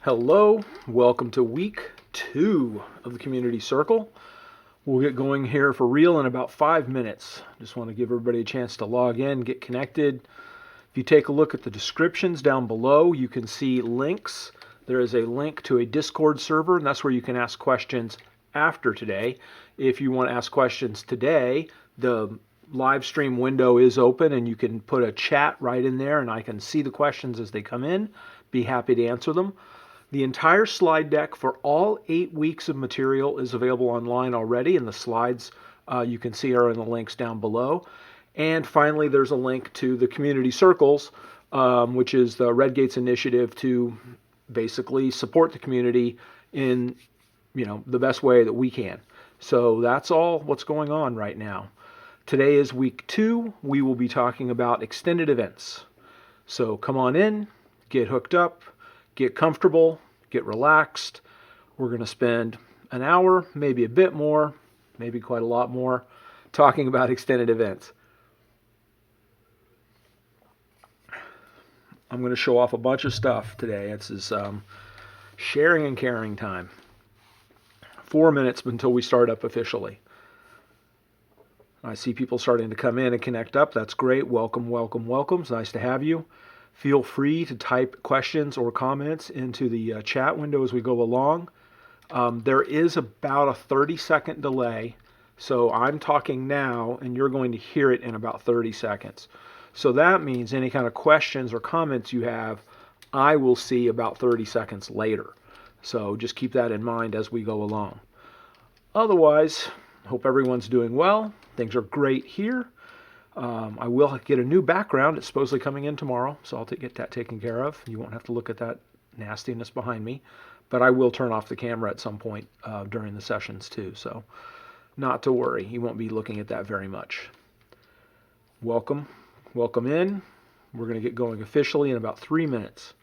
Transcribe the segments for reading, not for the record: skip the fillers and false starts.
Hello, welcome to week 2 of the Community Circle. We'll get going here for real in about 5 minutes. Just want to give everybody a chance to log in, get connected. If you take a look at the descriptions down below, you can see links. There is a link to a Discord server, and that's where you can ask questions after today. If you want to ask questions today, the live stream window is open and you can put a chat right in there and I can see the questions as they come in. Be happy to answer them. The entire slide deck for all 8 weeks of material is available online already, and the slides you can see are in the links down below. And finally, there's a link to the Community Circles, which is the Red Gates initiative to basically support the community in the best way that we can. So that's all what's going on right now. Today is week 2. We will be talking about extended events. So come on in, get hooked up, get comfortable, get relaxed. We're going to spend an hour, maybe a bit more, maybe quite a lot more, talking about extended events. I'm going to show off a bunch of stuff today. It's sharing and caring time. 4 minutes until we start up officially. I see people starting to come in and connect up. That's great. Welcome, welcome, welcome. It's nice to have you. Feel free to type questions or comments into the chat window as we go along. There is about a 30-second delay. So I'm talking now and you're going to hear it in about 30 seconds. So that means any kind of questions or comments you have, I will see about 30 seconds later. So just keep that in mind as we go along. Otherwise, hope everyone's doing well. Things are great here. I will get a new background. It's supposedly coming in tomorrow, so I'll get that taken care of. You won't have to look at that nastiness behind me. But I will turn off the camera at some point during the sessions too, so not to worry. You won't be looking at that very much. Welcome. Welcome in. We're going to get going officially in about 3 minutes.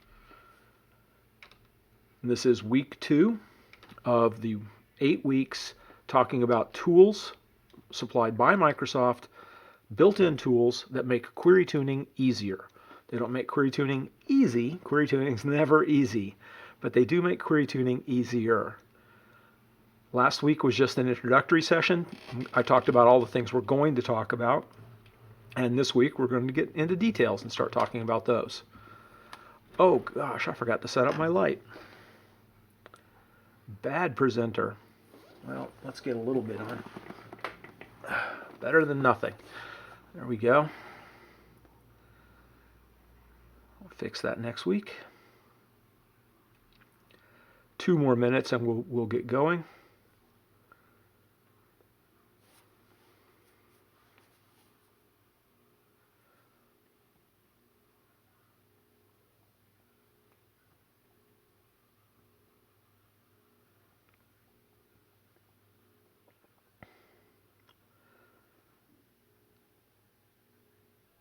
And this is week 2 of the 8 weeks talking about tools supplied by Microsoft, built-in tools that make query tuning easier. They don't make query tuning easy. Query tuning is never easy, but they do make query tuning easier. Last week was just an introductory session. I talked about all the things we're going to talk about, and this week we're going to get into details and start talking about those. Oh gosh, I forgot to set up my light. Bad presenter. Well, let's get a little bit on. Better than nothing. There we go. I'll fix that next week. 2 more minutes and we'll get going.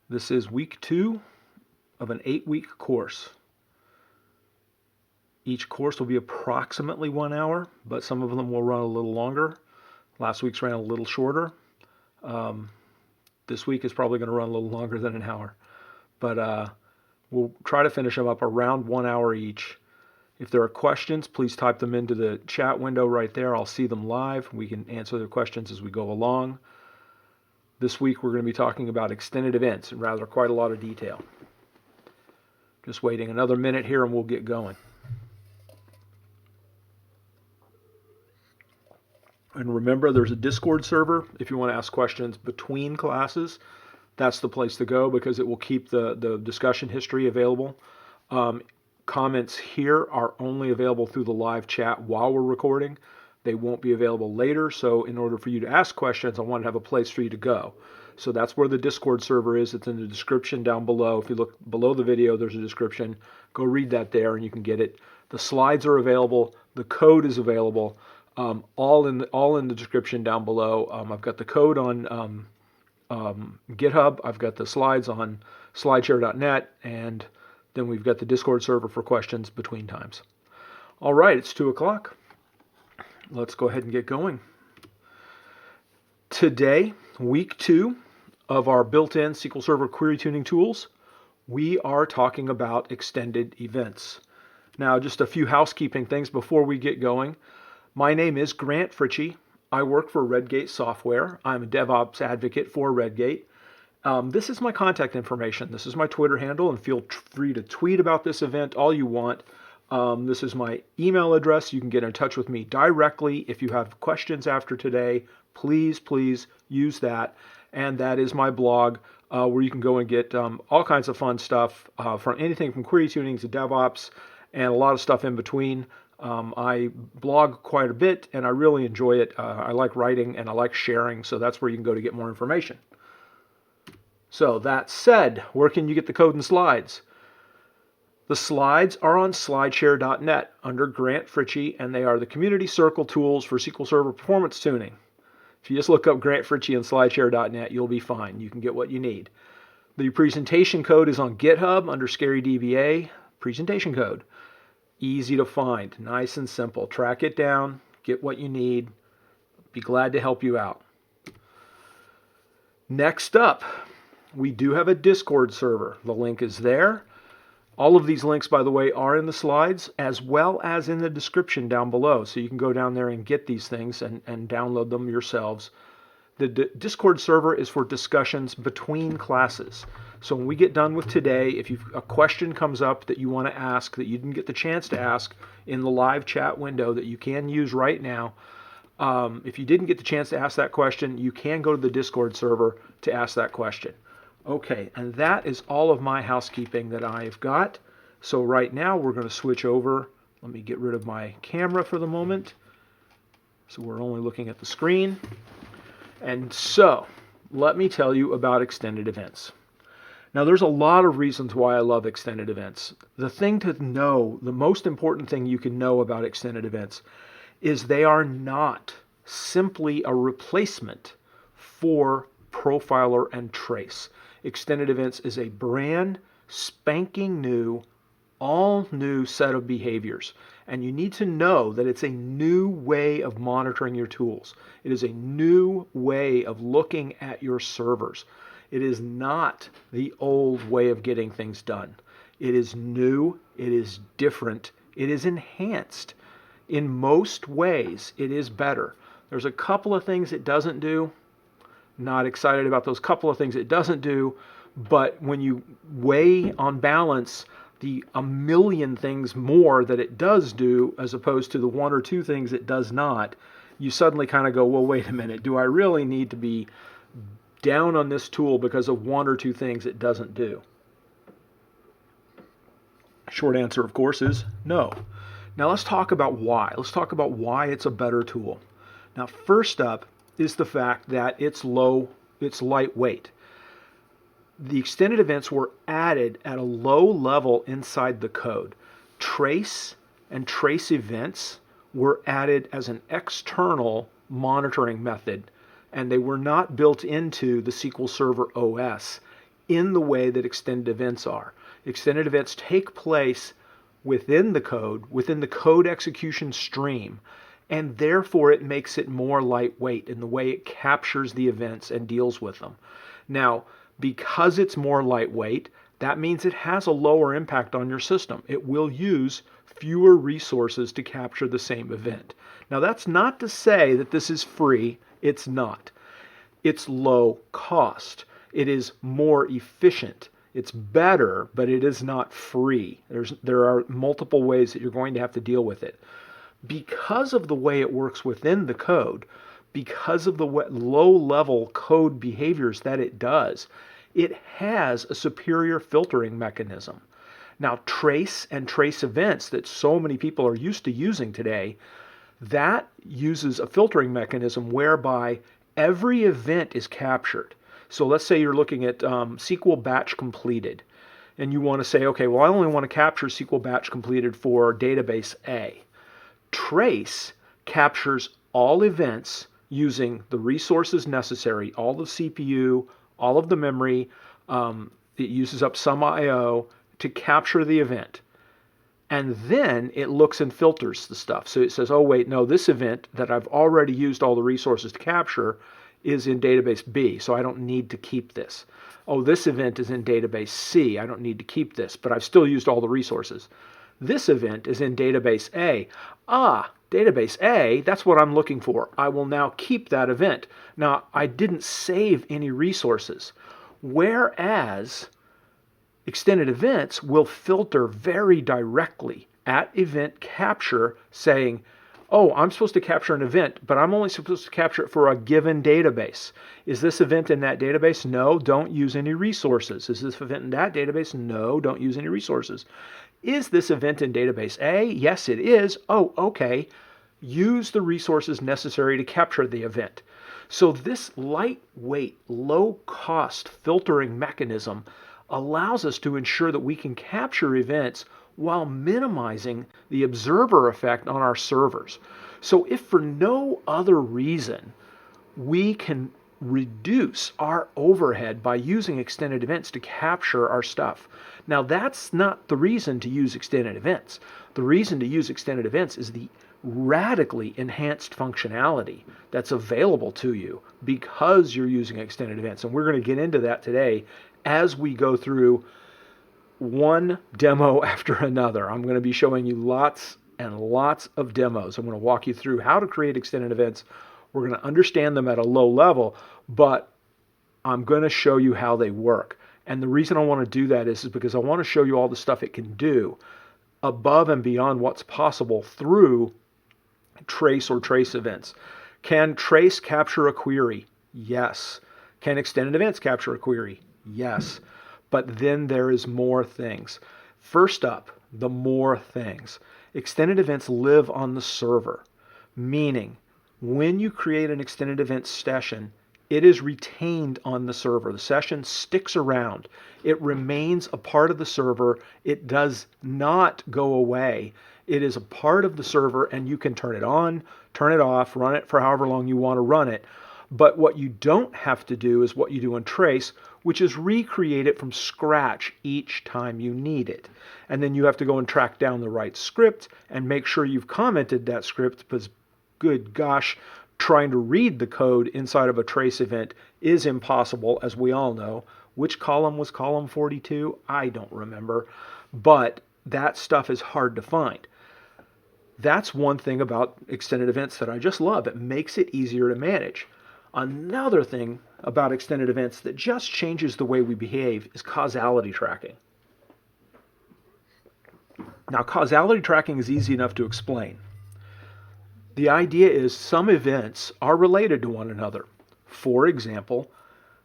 This is week 2 of an 8-week course. Each course will be approximately 1 hour, but some of them will run a little longer. Last week's ran a little shorter. This week is probably going to run a little longer than an hour. But we'll try to finish them up around 1 hour each. If there are questions, please type them into the chat window right there. I'll see them live. We can answer their questions as we go along. This week we're going to be talking about extended events in rather quite a lot of detail. Just waiting another minute here and we'll get going. And remember, there's a Discord server if you want to ask questions between classes. That's the place to go because it will keep the discussion history available. Comments here are only available through the live chat while we're recording. They won't be available later, so in order for you to ask questions, I want to have a place for you to go. So that's where the Discord server is. It's in the description down below. If you look below the video, there's a description. Go read that there and you can get it. The slides are available. The code is available. All in the description down below. I've got the code on GitHub. I've got the slides on slideshare.net, and then we've got the Discord server for questions between times. All right, it's 2 o'clock. Let's go ahead and get going. Today, week 2 of our built-in SQL Server query tuning tools, we are talking about extended events. Now, just a few housekeeping things before we get going. My name is Grant Fritchie. I work for Redgate Software. I'm a DevOps advocate for Redgate. This is my contact information. This is my Twitter handle, and feel free to tweet about this event all you want. This is my email address. You can get in touch with me directly. If you have questions after today, please use that. And that is my blog, where you can go and get all kinds of fun stuff, from anything from query tuning to DevOps and a lot of stuff in between. I blog quite a bit, and I really enjoy it. I like writing, and I like sharing, so that's where you can go to get more information. So that said, where can you get the code and slides? The slides are on slideshare.net under Grant Fritchie, and they are the Community Circle tools for SQL Server performance tuning. If you just look up Grant Fritchie on slideshare.net, you'll be fine. You can get what you need. The presentation code is on GitHub under ScaryDBA. Presentation code. Easy to find, nice and simple. Track it down, get what you need. Be glad to help you out. Next up, we do have a Discord server. The link is there. All of these links, by the way, are in the slides as well as in the description down below. So you can go down there and get these things and download them yourselves. The Discord server is for discussions between classes. So when we get done with today, if a question comes up that you want to ask that you didn't get the chance to ask in the live chat window that you can use right now, if you didn't get the chance to ask that question, you can go to the Discord server to ask that question. Okay, and that is all of my housekeeping that I've got. So right now we're going to switch over. Let me get rid of my camera for the moment. So we're only looking at the screen. And so let me tell you about extended events. Now, there's a lot of reasons why I love extended events. The thing to know, the most important thing you can know about extended events is they are not simply a replacement for profiler and trace. Extended events is a brand spanking new, all new set of behaviors. And you need to know that it's a new way of monitoring your tools. It is a new way of looking at your servers. It is not the old way of getting things done. It is new, it is different, it is enhanced. In most ways, it is better. There's a couple of things it doesn't do. Not excited about those couple of things it doesn't do, but when you weigh on balance the a million things more that it does do as opposed to the one or two things it does not, you suddenly kind of go, well, wait a minute, do I really need to be down on this tool because of one or two things it doesn't do? Short answer, of course, is no. Now let's talk about why. Let's talk about why it's a better tool. Now, first up is the fact that it's lightweight. The extended events were added at a low level inside the code. Trace and trace events were added as an external monitoring method, and they were not built into the SQL Server OS in the way that extended events are. Extended events take place within the code execution stream, and therefore it makes it more lightweight in the way it captures the events and deals with them. Now, because it's more lightweight, that means it has a lower impact on your system. It will use fewer resources to capture the same event. Now, that's not to say that this is free. It's not. It's low cost. It is more efficient. It's better, but it is not free. There are multiple ways that you're going to have to deal with it. Because of the way it works within the code, because of the low-level code behaviors that it does, it has a superior filtering mechanism. Now, trace and trace events that so many people are used to using today, that uses a filtering mechanism whereby every event is captured. So let's say you're looking at SQL batch completed, and you want to say, okay, well, I only want to capture SQL batch completed for database A. Trace captures all events using the resources necessary, all the CPU, all of the memory. It uses up some I/O to capture the event. And then it looks and filters the stuff. So it says, oh, wait, no, this event that I've already used all the resources to capture is in database B, so I don't need to keep this. Oh, this event is in database C. I don't need to keep this, but I've still used all the resources. This event is in database A. Database A, that's what I'm looking for. I will now keep that event. Now, I didn't save any resources, whereas extended events will filter very directly at event capture, saying, oh, I'm supposed to capture an event, but I'm only supposed to capture it for a given database. Is this event in that database? No, don't use any resources. Is this event in that database? No, don't use any resources. Is this event in database A? Yes, it is. Oh, okay. Use the resources necessary to capture the event. So this lightweight, low-cost filtering mechanism allows us to ensure that we can capture events while minimizing the observer effect on our servers. So if for no other reason we can reduce our overhead by using extended events to capture our stuff. Now that's not the reason to use extended events. The reason to use extended events is the radically enhanced functionality that's available to you because you're using extended events. And we're going to get into that today as we go through one demo after another. I'm going to be showing you lots and lots of demos. I'm going to walk you through how to create extended events. We're going to understand them at a low level, but I'm going to show you how they work. And the reason I want to do that is because I want to show you all the stuff it can do above and beyond what's possible through trace or trace events. Can trace capture a query? Yes. Can extended events capture a query? Yes. But then there is more things. First up, the more things. Extended events live on the server, meaning when you create an extended event session, it is retained on the server. The session sticks around. It remains a part of the server. It does not go away. It is a part of the server, and you can turn it on, turn it off, run it for however long you want to run it. But what you don't have to do is what you do in trace, which is recreate it from scratch each time you need it. And then you have to go and track down the right script and make sure you've commented that script, because good gosh, trying to read the code inside of a trace event is impossible, as we all know. Which column was column 42? I don't remember. But that stuff is hard to find. That's one thing about extended events that I just love. It makes it easier to manage. Another thing about extended events that just changes the way we behave is causality tracking. Now, causality tracking is easy enough to explain. The idea is some events are related to one another. For example,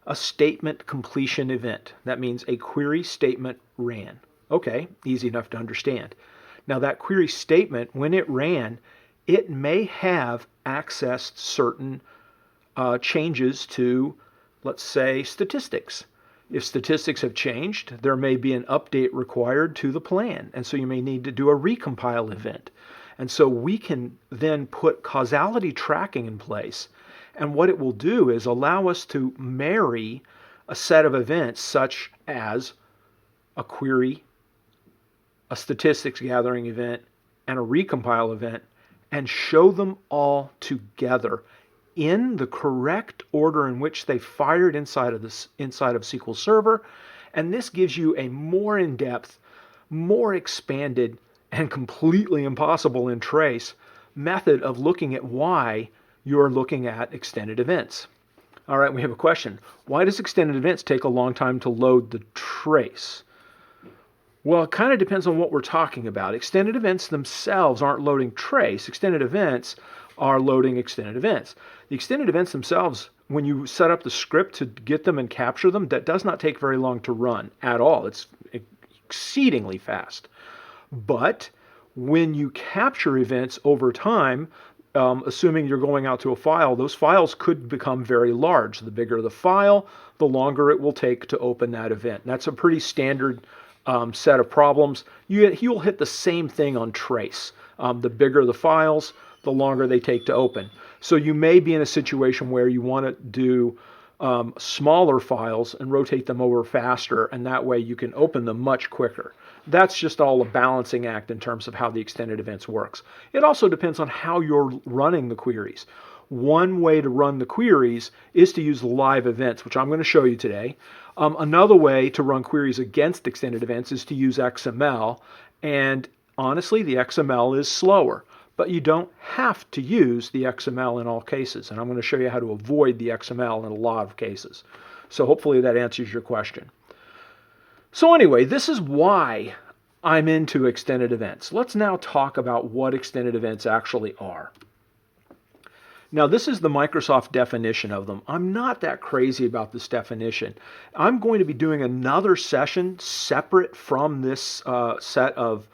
a statement completion event. That means a query statement ran. Okay, easy enough to understand. Now that query statement, when it ran, it may have accessed certain changes to, let's say, statistics. If statistics have changed, there may be an update required to the plan. And so you may need to do a recompile event. And so we can then put causality tracking in place. And what it will do is allow us to marry a set of events such as a query, a statistics gathering event, and a recompile event, and show them all together in the correct order in which they fired inside of SQL Server. And this gives you a more in-depth, more expanded, and completely impossible in trace method of looking at why you're looking at extended events. All right, we have a question. Why does extended events take a long time to load the trace? Well, it kind of depends on what we're talking about. Extended events themselves aren't loading trace. Extended events are loading extended events. The extended events themselves, when you set up the script to get them and capture them, that does not take very long to run at all. It's exceedingly fast. But when you capture events over time, assuming you're going out to a file, those files could become very large. The bigger the file, the longer it will take to open that event. And that's a pretty standard set of problems. You'll hit the same thing on trace. The bigger the files, the longer they take to open. So you may be in a situation where you want to do smaller files and rotate them over faster, and that way you can open them much quicker. That's just all a balancing act in terms of how the extended events works. It also depends on how you're running the queries. One way to run the queries is to use live events, which I'm going to show you today. Another way to run queries against extended events is to use XML, and honestly, the XML is slower, but you don't have to use the XML in all cases. And I'm going to show you how to avoid the XML in a lot of cases. So hopefully that answers your question. So anyway, this is why I'm into extended events. Let's now talk about what extended events actually are. Now, this is the Microsoft definition of them. I'm not that crazy about this definition. I'm going to be doing another session separate from this set of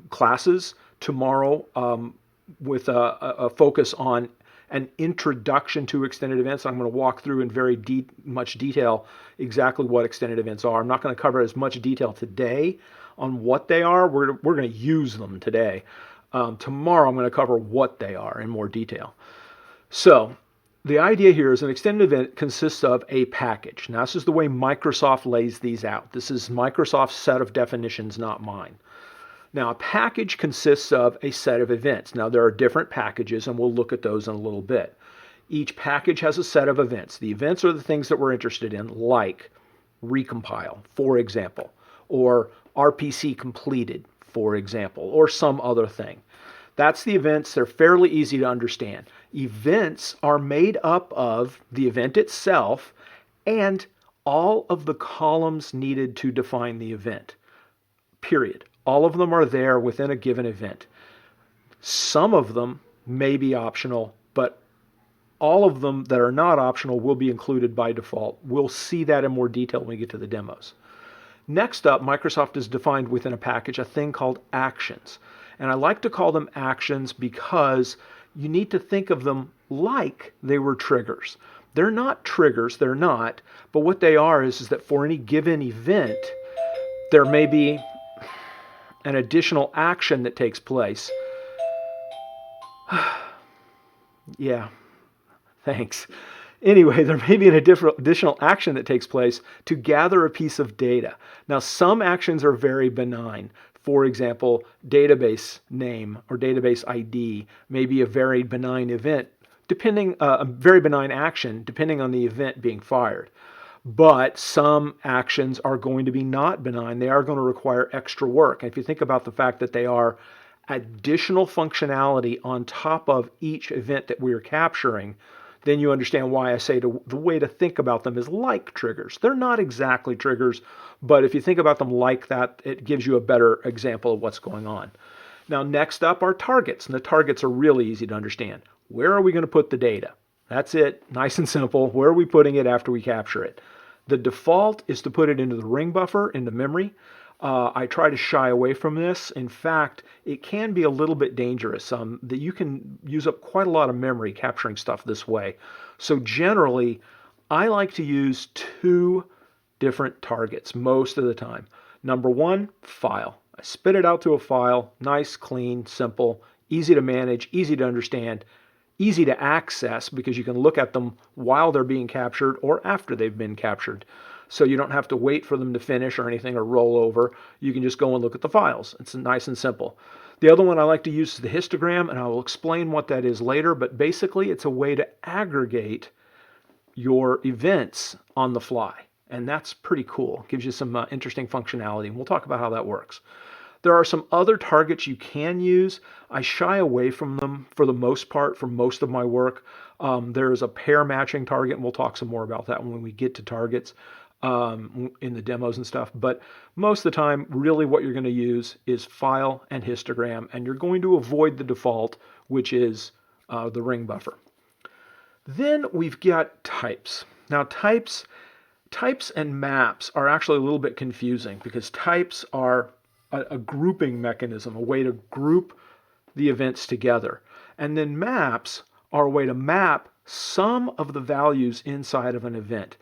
classes tomorrow with a focus on an introduction to extended events. I'm going to walk through in very much detail exactly what extended events are. I'm not going to cover as much detail today on what they are. We're going to use them today. Tomorrow I'm going to cover what they are in more detail. So the idea here is an extended event consists of a package. Now this is the way Microsoft lays these out. This is Microsoft's set of definitions, not mine. Now a package consists of a set of events. Now there are different packages and we'll look at those in a little bit. Each package has a set of events. The events are the things that we're interested in, like recompile, for example, or RPC completed, for example, or some other thing. That's the events. They're fairly easy to understand. Events are made up of the event itself and all of the columns needed to define the event, period. All of them are there within a given event. Some of them may be optional, but all of them that are not optional will be included by default. We'll see that in more detail when we get to the demos. Next up, Microsoft has defined within a package a thing called actions. And I like to call them actions because you need to think of them like they were triggers. They're not triggers, they're not, but what they are is that for any given event, there may be an additional action that takes place. Yeah, thanks. Anyway, there may be an additional action that takes place to gather a piece of data. Now, some actions are very benign. For example, database name or database ID may be a very benign event, a very benign action, depending on the event being fired. But some actions are going to be not benign. They are going to require extra work. And if you think about the fact that they are additional functionality on top of each event that we are capturing, then you understand why I say the way to think about them is like triggers. They're not exactly triggers, but if you think about them like that, it gives you a better example of what's going on. Now, next up are targets, and the targets are really easy to understand. Where are we going to put the data? That's it, nice and simple. Where are we putting it after we capture it? The default is to put it into the ring buffer, into memory. I try to shy away from this. In fact, it can be a little bit dangerous that you can use up quite a lot of memory capturing stuff this way. So generally, I like to use two different targets most of the time. Number one, file. I spit it out to a file, nice, clean, simple, easy to manage, easy to understand, easy to access because you can look at them while they're being captured or after they've been captured. So you don't have to wait for them to finish or anything or roll over. You can just go and look at the files. It's nice and simple. The other one I like to use is the histogram, and I will explain what that is later, but basically it's a way to aggregate your events on the fly. And that's pretty cool. It gives you some interesting functionality, and we'll talk about how that works. There are some other targets you can use. I shy away from them for the most part for most of my work. There is a pair matching target, and we'll talk some more about that when we get to targets in the demos and stuff. But most of the time, really what you're going to use is file and histogram, and you're going to avoid the default, which is the ring buffer. Then we've got types. Now types and maps are actually a little bit confusing because types are a grouping mechanism, a way to group the events together. And then maps are a way to map some of the values inside of an event.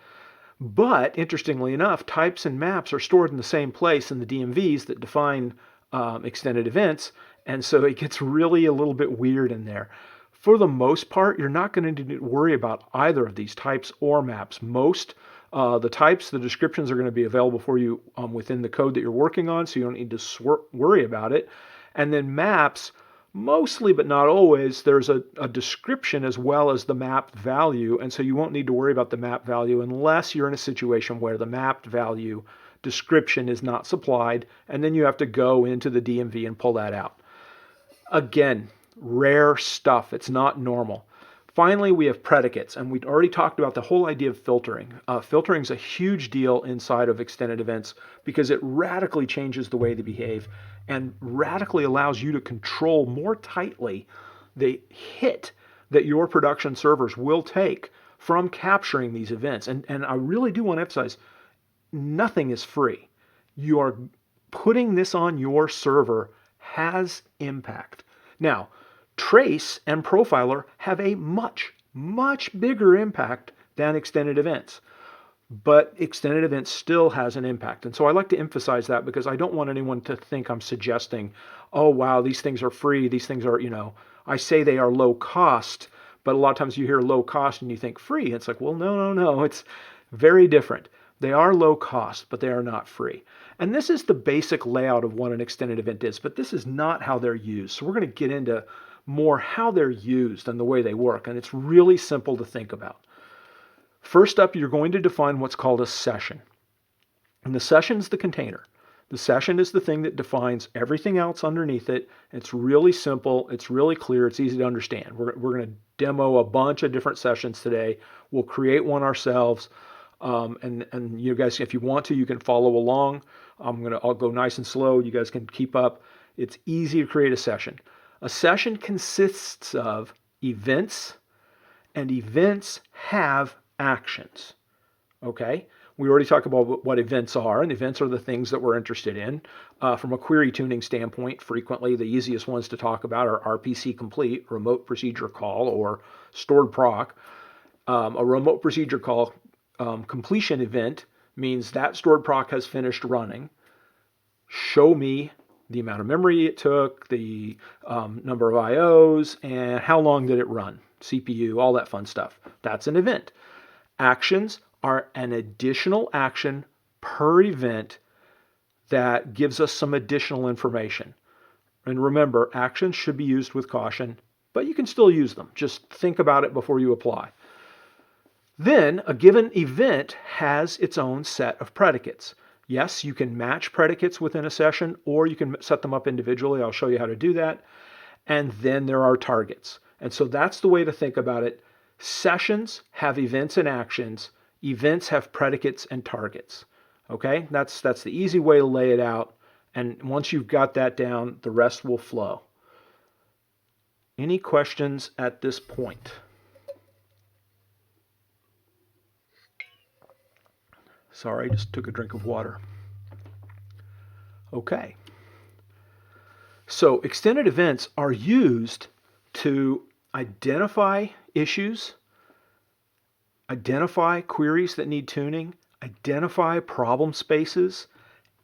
But interestingly enough, types and maps are stored in the same place in the DMVs that define extended events, and so it gets really a little bit weird in there. For the most part, you're not going to need to worry about either of these types or maps. Most the types, the descriptions are going to be available for you within the code that you're working on, so you don't need to worry about it. And then maps, mostly but not always, there's a description as well as the mapped value, and so you won't need to worry about the map value unless you're in a situation where the mapped value description is not supplied, and then you have to go into the DMV and pull that out. Again, rare stuff. It's not normal. Finally, we have predicates, and we'd already talked about the whole idea of filtering. Filtering is a huge deal inside of extended events because it radically changes the way they behave and radically allows you to control more tightly the hit that your production servers will take from capturing these events. And I really do want to emphasize, nothing is free. You are putting this on your server has impact. Now, Trace and Profiler have a much, much bigger impact than extended events. But extended events still has an impact. And so I like to emphasize that because I don't want anyone to think I'm suggesting, oh, wow, these things are free. These things are, I say they are low cost, but a lot of times you hear low cost and you think free. It's like, well, no. It's very different. They are low cost, but they are not free. And this is the basic layout of what an extended event is, but this is not how they're used. So we're going to get into more how they're used and the way they work. And it's really simple to think about. First up, you're going to define what's called a session. And the session is the container. The session is the thing that defines everything else underneath it. It's really simple. It's really clear. It's easy to understand. We're going to demo a bunch of different sessions today. We'll create one ourselves. And you guys, if you want to, you can follow along. I'll go nice and slow. You guys can keep up. It's easy to create a session. A session consists of events, and events have actions. Okay? We already talked about what events are, and events are the things that we're interested in. From a query tuning standpoint, frequently the easiest ones to talk about are RPC complete, remote procedure call, or stored proc. A remote procedure call completion event means that stored proc has finished running. Show me the amount of memory it took, the number of IOs, and how long did it run, CPU, all that fun stuff. That's an event. Actions are an additional action per event that gives us some additional information. And remember, actions should be used with caution, but you can still use them. Just think about it before you apply. Then a given event has its own set of predicates. Yes, you can match predicates within a session, or you can set them up individually. I'll show you how to do that. And then there are targets. And so that's the way to think about it. Sessions have events and actions. Events have predicates and targets. Okay? That's the easy way to lay it out. And once you've got that down, the rest will flow. Any questions at this point? Sorry, just took a drink of water. Okay. So extended events are used to identify issues, identify queries that need tuning, identify problem spaces,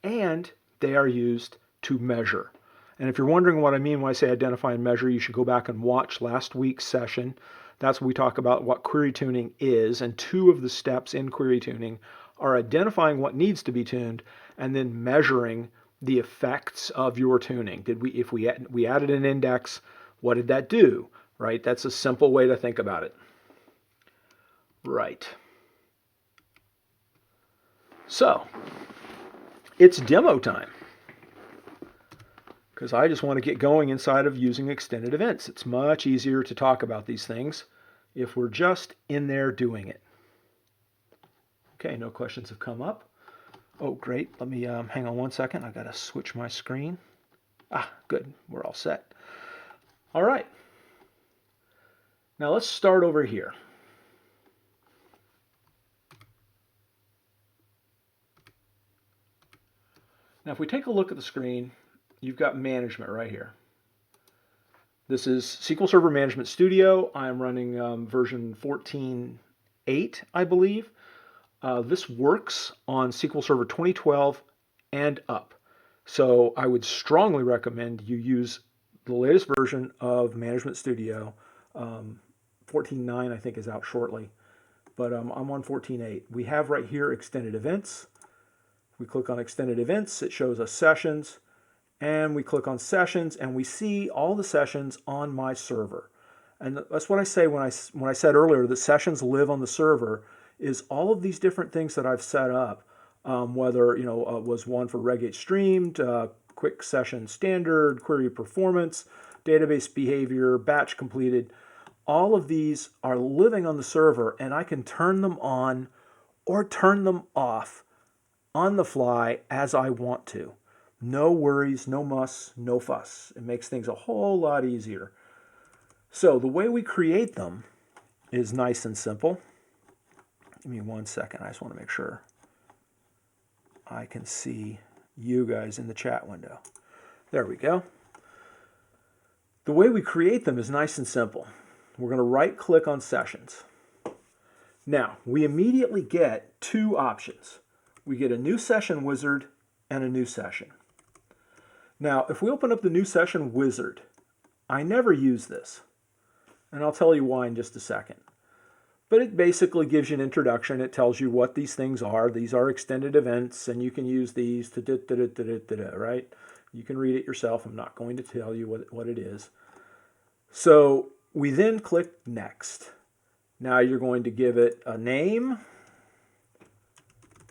and they are used to measure. And if you're wondering what I mean when I say identify and measure, you should go back and watch last week's session. That's when we talk about what query tuning is, and two of the steps in query tuning are identifying what needs to be tuned and then measuring the effects of your tuning. If we added an index, what did that do? Right? That's a simple way to think about it. Right. So, it's demo time. Because I just want to get going inside of using extended events. It's much easier to talk about these things if we're just in there doing it. Okay, no questions have come up. Oh, great. Let me hang on one second. I got to switch my screen. Good. We're all set. All right. Now let's start over here. Now, if we take a look at the screen, you've got management right here. This is SQL Server Management Studio. I'm running version 14.8, I believe. This works on SQL Server 2012 and up. So I would strongly recommend you use the latest version of Management Studio. 14.9 I think is out shortly, but I'm on 14.8. We have right here extended events. We click on extended events, it shows us sessions, and we click on sessions and we see all the sessions on my server. And that's what I say when I said earlier that sessions live on the server, is all of these different things that I've set up whether was one for Regate streamed, quick session standard, query performance, database behavior, batch completed. All of these are living on the server, and I can turn them on or turn them off on the fly as I want to. No worries, no muss, no fuss. It makes things a whole lot easier. So the way we create them is nice and simple. Give me 1 second. I just want to make sure I can see you guys in the chat window. There we go. The way we create them is nice and simple. We're going to right-click on sessions. Now, we immediately get two options. We get a new session wizard and a new session. Now, if we open up the new session wizard, I never use this, and I'll tell you why in just a second. But it basically gives you an introduction. It tells you what these things are. These are extended events, and you can use these to right? You can read it yourself. I'm not going to tell you what it is. So we then click Next. Now you're going to give it a name,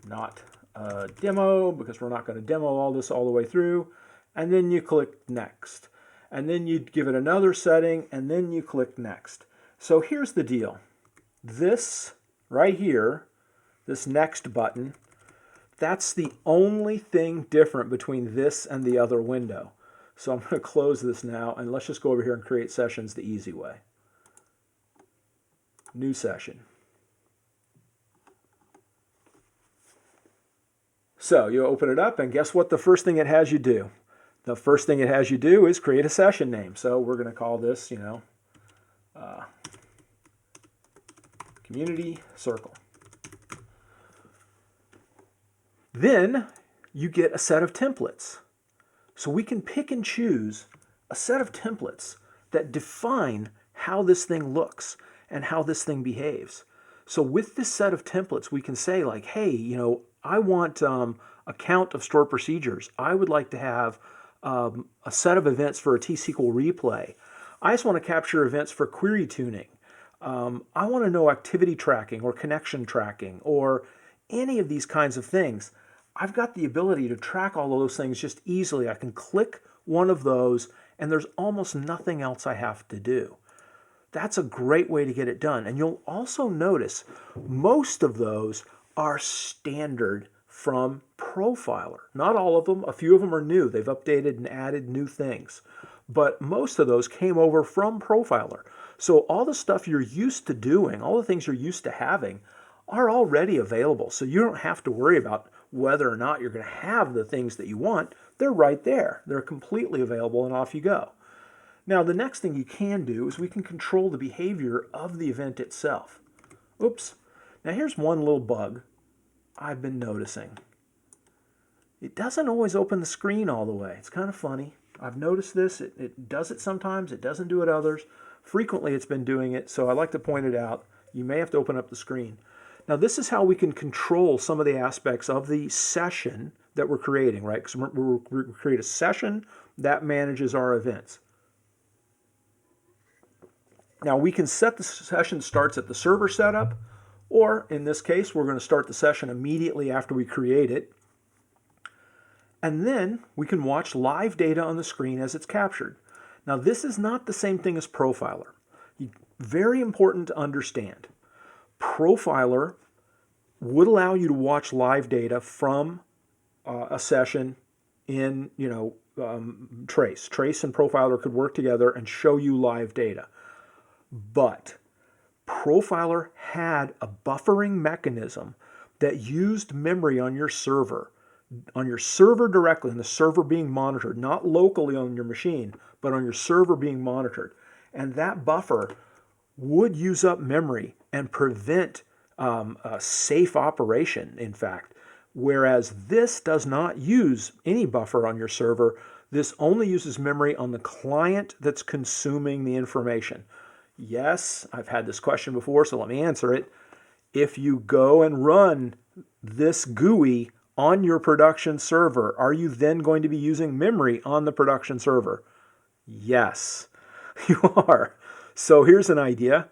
not a demo, because we're not going to demo all this all the way through. And then you click Next. And then you give it another setting, and then you click Next. So here's the deal. This right here, this Next button, that's the only thing different between this and the other window. So I'm going to close this now, and let's just go over here and create sessions the easy way. New session. So you open it up, and guess what the first thing it has you do? The first thing it has you do is create a session name. So we're going to call this, Community Circle. Then you get a set of templates. So we can pick and choose a set of templates that define how this thing looks and how this thing behaves. So with this set of templates, we can say like, hey, I want a count of stored procedures. I would like to have a set of events for a T-SQL replay. I just want to capture events for query tuning. I want to know activity tracking or connection tracking or any of these kinds of things. I've got the ability to track all of those things just easily. I can click one of those, and there's almost nothing else I have to do. That's a great way to get it done. And you'll also notice most of those are standard from Profiler. Not all of them. A few of them are new. They've updated and added new things. But most of those came over from Profiler. So all the stuff you're used to doing, all the things you're used to having, are already available. So you don't have to worry about whether or not you're going to have the things that you want. They're right there. They're completely available, and off you go. Now, the next thing you can do is we can control the behavior of the event itself. Oops. Now, here's one little bug I've been noticing. It doesn't always open the screen all the way. It's kind of funny. I've noticed this. It does it sometimes. It doesn't do it others. Frequently, it's been doing it, so I like to point it out. You may have to open up the screen. Now, this is how we can control some of the aspects of the session that we're creating, right? Because we're create a session that manages our events. Now, we can set the session starts at the server setup, or in this case, we're going to start the session immediately after we create it. And then we can watch live data on the screen as it's captured. Now, this is not the same thing as Profiler. Very important to understand. Profiler would allow you to watch live data from a session in, Trace. Trace and Profiler could work together and show you live data. But Profiler had a buffering mechanism that used memory on your server directly, and the server being monitored, not locally on your machine, but on your server being monitored. And that buffer would use up memory and prevent a safe operation, in fact. Whereas this does not use any buffer on your server. This only uses memory on the client that's consuming the information. Yes, I've had this question before, so let me answer it. If you go and run this GUI on your production server, are you then going to be using memory on the production server? Yes, you are. So here's an idea.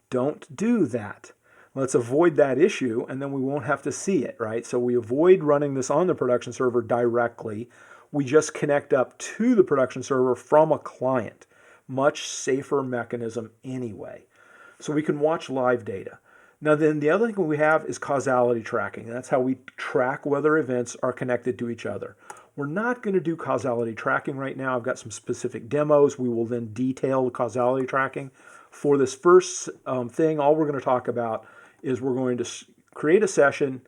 Don't do that. Let's avoid that issue, and then we won't have to see it, right? So we avoid running this on the production server directly. We just connect up to the production server from a client. Much safer mechanism anyway. So we can watch live data. Now then, the other thing we have is causality tracking. That's how we track whether events are connected to each other. We're not going to do causality tracking right now. I've got some specific demos. We will then detail the causality tracking. For this first thing, all we're going to talk about is we're going to create a session,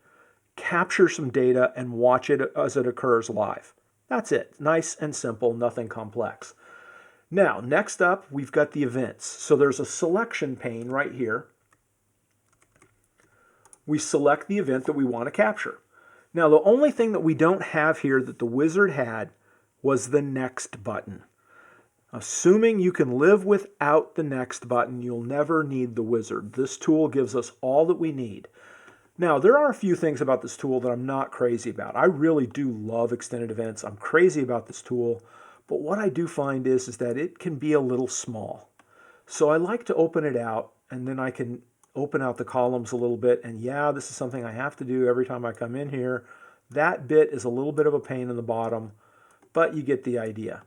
capture some data, and watch it as it occurs live. That's it. Nice and simple, nothing complex. Now, next up, we've got the events. So there's a selection pane right here. We select the event that we want to capture. Now, the only thing that we don't have here that the wizard had was the next button. Assuming you can live without the next button, you'll never need the wizard. This tool gives us all that we need. Now, there are a few things about this tool that I'm not crazy about. I really do love extended events. I'm crazy about this tool. But what I do find is that it can be a little small. So I like to open it out, and then I can open out the columns a little bit. And yeah, this is something I have to do every time I come in here. That bit is a little bit of a pain in the bottom, but you get the idea.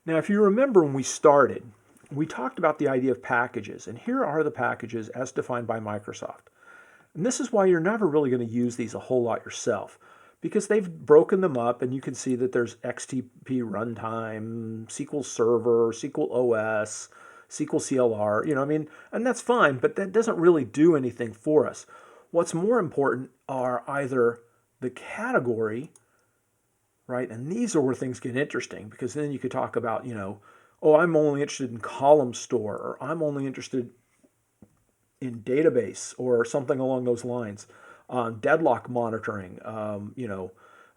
Now, if you remember when we started, we talked about the idea of packages, and here are the packages as defined by Microsoft. And this is why you're never really going to use these a whole lot yourself, because they've broken them up, and you can see that there's XTP runtime, SQL Server, SQL OS, SQL CLR, you know, I mean, and that's fine, but that doesn't really do anything for us. What's more important are either the category, right? And these are where things get interesting, because then you could talk about, you know, oh, I'm only interested in column store, or I'm only interested in database, or something along those lines. Deadlock monitoring, you know,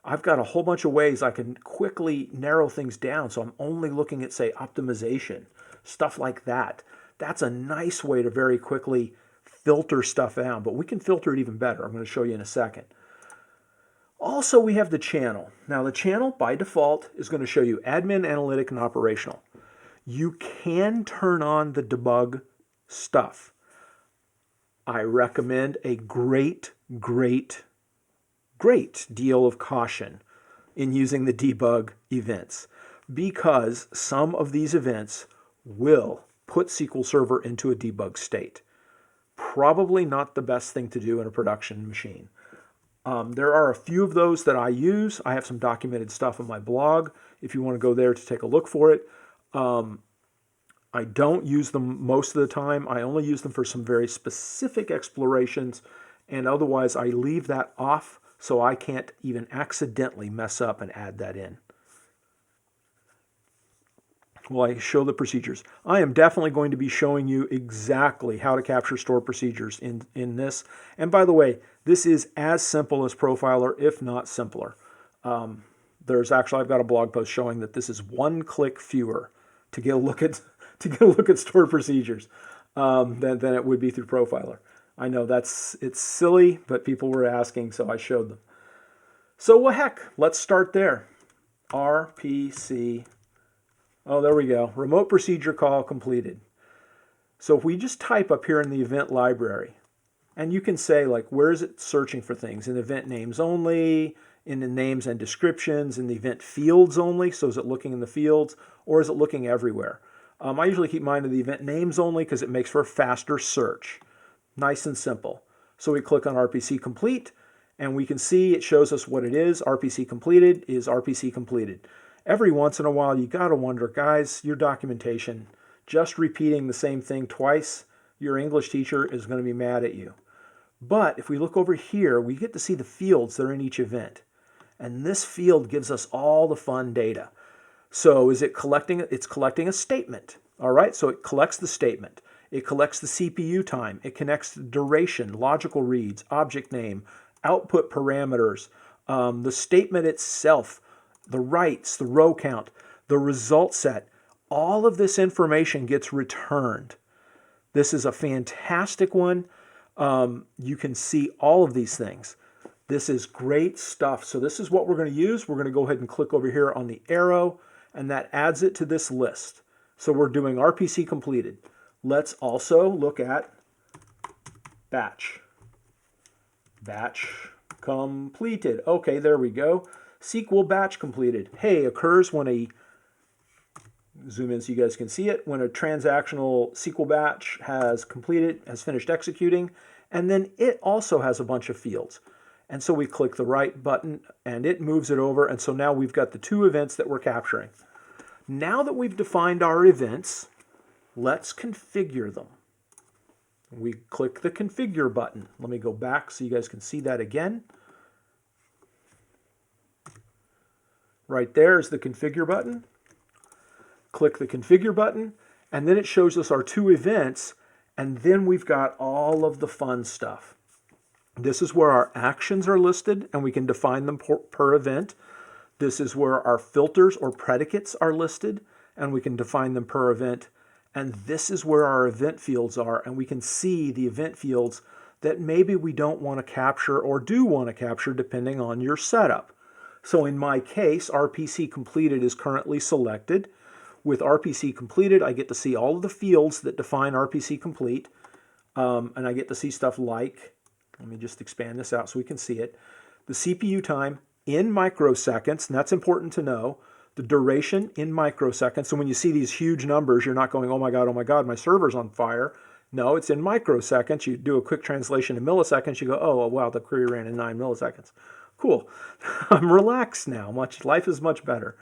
I've got a whole bunch of ways I can quickly narrow things down. So I'm only looking at, say, optimization, stuff like that. That's a nice way to very quickly filter stuff out, but we can filter it even better. I'm going to show you in a second. Also, we have the channel. Now, the channel by default is going to show you admin, analytic, and operational. You can turn on the debug stuff. I recommend a great deal of caution in using the debug events, because some of these events will put SQL Server into a debug state. Probably not the best thing to do in a production machine. There are a few of those that I use. I have some documented stuff on my blog if you want to go there to take a look for it. I don't use them most of the time. I only use them for some very specific explorations, and otherwise I leave that off so I can't even accidentally mess up and add that in. Well, I show the procedures. I am definitely going to be showing you exactly how to capture stored procedures in this. And by the way, this is as simple as Profiler, if not simpler. I've got a blog post showing that this is one click fewer to get a look at stored procedures than it would be through Profiler. I know it's silly, but people were asking, so I showed them. So, well, heck, let's start there. RPC. Oh, there we go. Remote procedure call completed. So if we just type up here in the event library, and you can say, like, where is it searching for things? In event names only, in the names and descriptions, in the event fields only. So is it looking in the fields, or is it looking everywhere? I usually keep mine in the event names only because it makes for a faster search. Nice and simple. So we click on RPC complete, and we can see it shows us what it is. RPC completed is RPC completed. Every once in a while, you got to wonder, guys, your documentation, just repeating the same thing twice, your English teacher is going to be mad at you. But if we look over here, we get to see the fields that are in each event. And this field gives us all the fun data. So is it collecting? It's collecting a statement. All right, so it collects the statement. It collects the CPU time. It connects the duration, logical reads, object name, output parameters, the statement itself, the writes, the row count, the result set. All of this information gets returned. This is a fantastic one. You can see all of these things. This is great stuff. So this is what we're going to use. We're going to go ahead and click over here on the arrow, and that adds it to this list. So we're doing RPC completed. Let's also look at batch. Batch completed. Okay, there we go. SQL batch completed. Hey, occurs when a, zoom in so you guys can see it, when a transactional SQL batch has completed, has finished executing, and then it also has a bunch of fields. And so we click the right button and it moves it over, and so now we've got the two events that we're capturing. Now that we've defined our events, let's configure them. We click the configure button. Let me go back so you guys can see that again. Right there is the configure button. Click the configure button, and then it shows us our two events, and then we've got all of the fun stuff. This is where our actions are listed, and we can define them per event. This is where our filters or predicates are listed, and we can define them per event. And this is where our event fields are, and we can see the event fields that maybe we don't want to capture or do want to capture depending on your setup. So in my case, RPC completed is currently selected. With RPC completed, I get to see all of the fields that define RPC complete, and I get to see stuff like, let me just expand this out so we can see it, the CPU time in microseconds, and that's important to know, the duration in microseconds. So when you see these huge numbers, you're not going, oh my God, my server's on fire. No, it's in microseconds. You do a quick translation in milliseconds, you go, oh, wow, the query ran in 9 milliseconds. Cool. I'm relaxed now. Life is much better.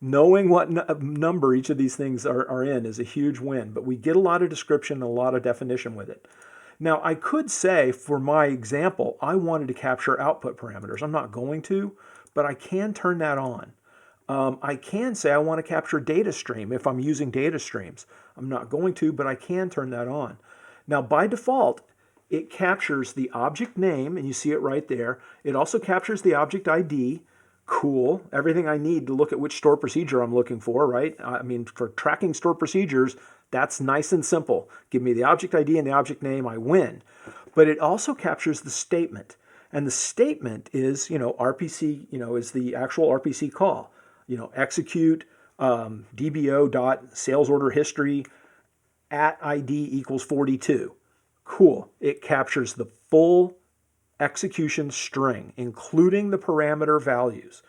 Knowing what number each of these things are in is a huge win, but we get a lot of description and a lot of definition with it. Now, I could say, for my example, I wanted to capture output parameters. I'm not going to, but I can turn that on. I can say I want to capture data stream if I'm using data streams. I'm not going to, but I can turn that on. Now, by default, it captures the object name, and you see it right there. It also captures the object ID. Cool. Everything I need to look at which store procedure I'm looking for, right? I mean, for tracking store procedures, that's nice and simple. Give me the object ID and the object name, I win. But it also captures the statement. And the statement is, RPC, is the actual RPC call. Execute DBO dot sales order history at ID equals 42. Cool. It captures the full execution string, including the parameter values.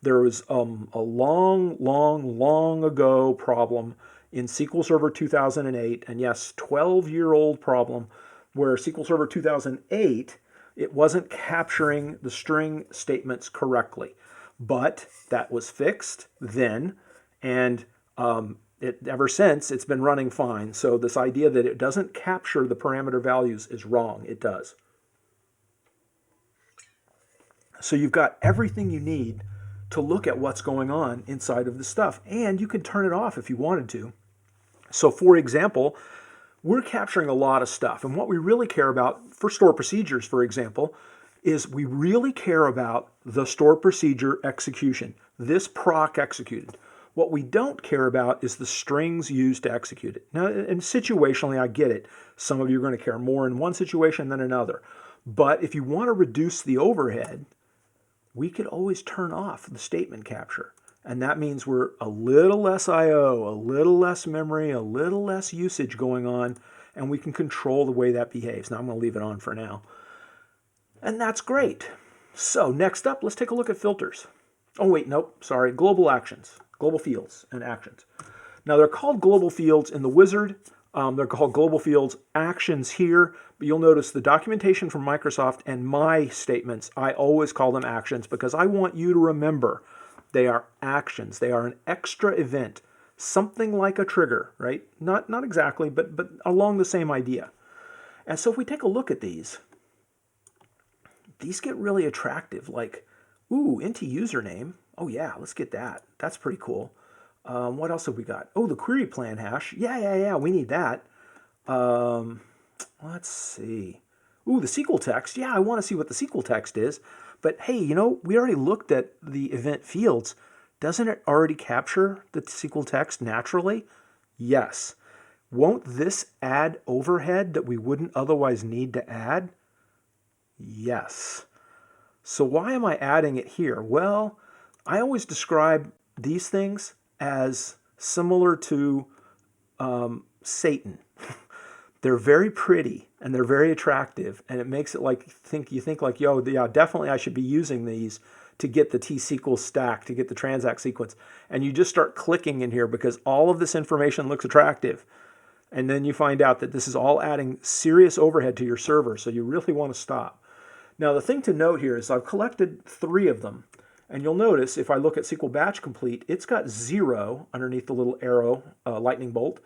There was a long ago problem in SQL Server 2008, and yes, 12-year-old problem, where SQL Server 2008, it wasn't capturing the string statements correctly. But that was fixed then, and ever since, it's been running fine. So this idea that it doesn't capture the parameter values is wrong. It does. So you've got everything you need to look at what's going on inside of the stuff. And you can turn it off if you wanted to. So for example, we're capturing a lot of stuff. And what we really care about for store procedures, for example, is we really care about the store procedure execution. This proc executed. What we don't care about is the strings used to execute it. Now, and situationally, I get it. Some of you are going to care more in one situation than another. But if you want to reduce the overhead, we could always turn off the statement capture. And that means we're a little less I/O, a little less memory, a little less usage going on, and we can control the way that behaves. Now I'm going to leave it on for now. And that's great. So next up, let's take a look at filters. Oh wait, nope, sorry, global actions, global fields and actions. Now they're called global fields in the wizard. They're called global fields actions here, but you'll notice the documentation from Microsoft and my statements, I always call them actions because I want you to remember they are actions. They are an extra event, something like a trigger, right? Not exactly, but along the same idea. And so if we take a look at these get really attractive, like, ooh, into username. Oh yeah, let's get that. That's pretty cool. What else have we got? Oh, the query plan hash. Yeah, we need that. Let's see. Ooh, the SQL text. Yeah, I want to see what the SQL text is. But hey, we already looked at the event fields. Doesn't it already capture the SQL text naturally? Yes. Won't this add overhead that we wouldn't otherwise need to add? Yes. So why am I adding it here? Well, I always describe these things as similar to Satan. They're very pretty and they're very attractive, and it makes it like you think like, yo, yeah, definitely I should be using these to get the T-SQL stack, to get the transact sequence. And you just start clicking in here because all of this information looks attractive. And then you find out that this is all adding serious overhead to your server, so you really want to stop. Now, the thing to note here is I've collected 3 of them. And you'll notice if I look at SQL Batch Complete, it's got 0 underneath the little arrow, lightning bolt.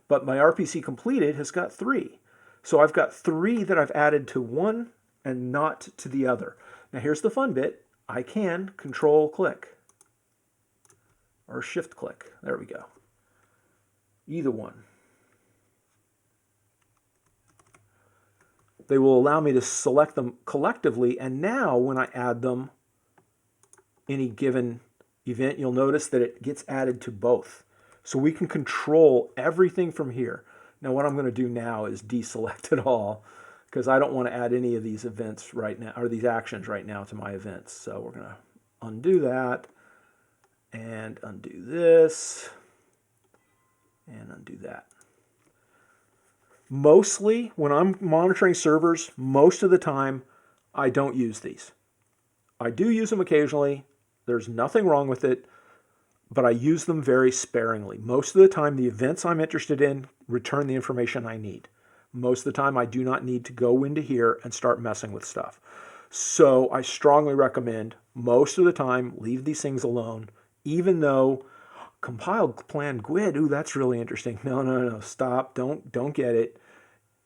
But my RPC Completed has got 3. So I've got 3 that I've added to one and not to the other. Now here's the fun bit. I can Control click or Shift click. There we go. Either one. They will allow me to select them collectively, and now when I add them, any given event, you'll notice that it gets added to both. So we can control everything from here. Now what I'm going to do now is deselect it all because I don't want to add any of these events right now, or these actions right now to my events. So we're going to undo that and undo this and undo that. Mostly when I'm monitoring servers, most of the time I don't use these. I do use them occasionally. There's nothing wrong with it, but I use them very sparingly. Most of the time, the events I'm interested in return the information I need. Most of the time, I do not need to go into here and start messing with stuff. So I strongly recommend most of the time, leave these things alone, even though compiled plan GUID, ooh, that's really interesting. No, stop, don't get it.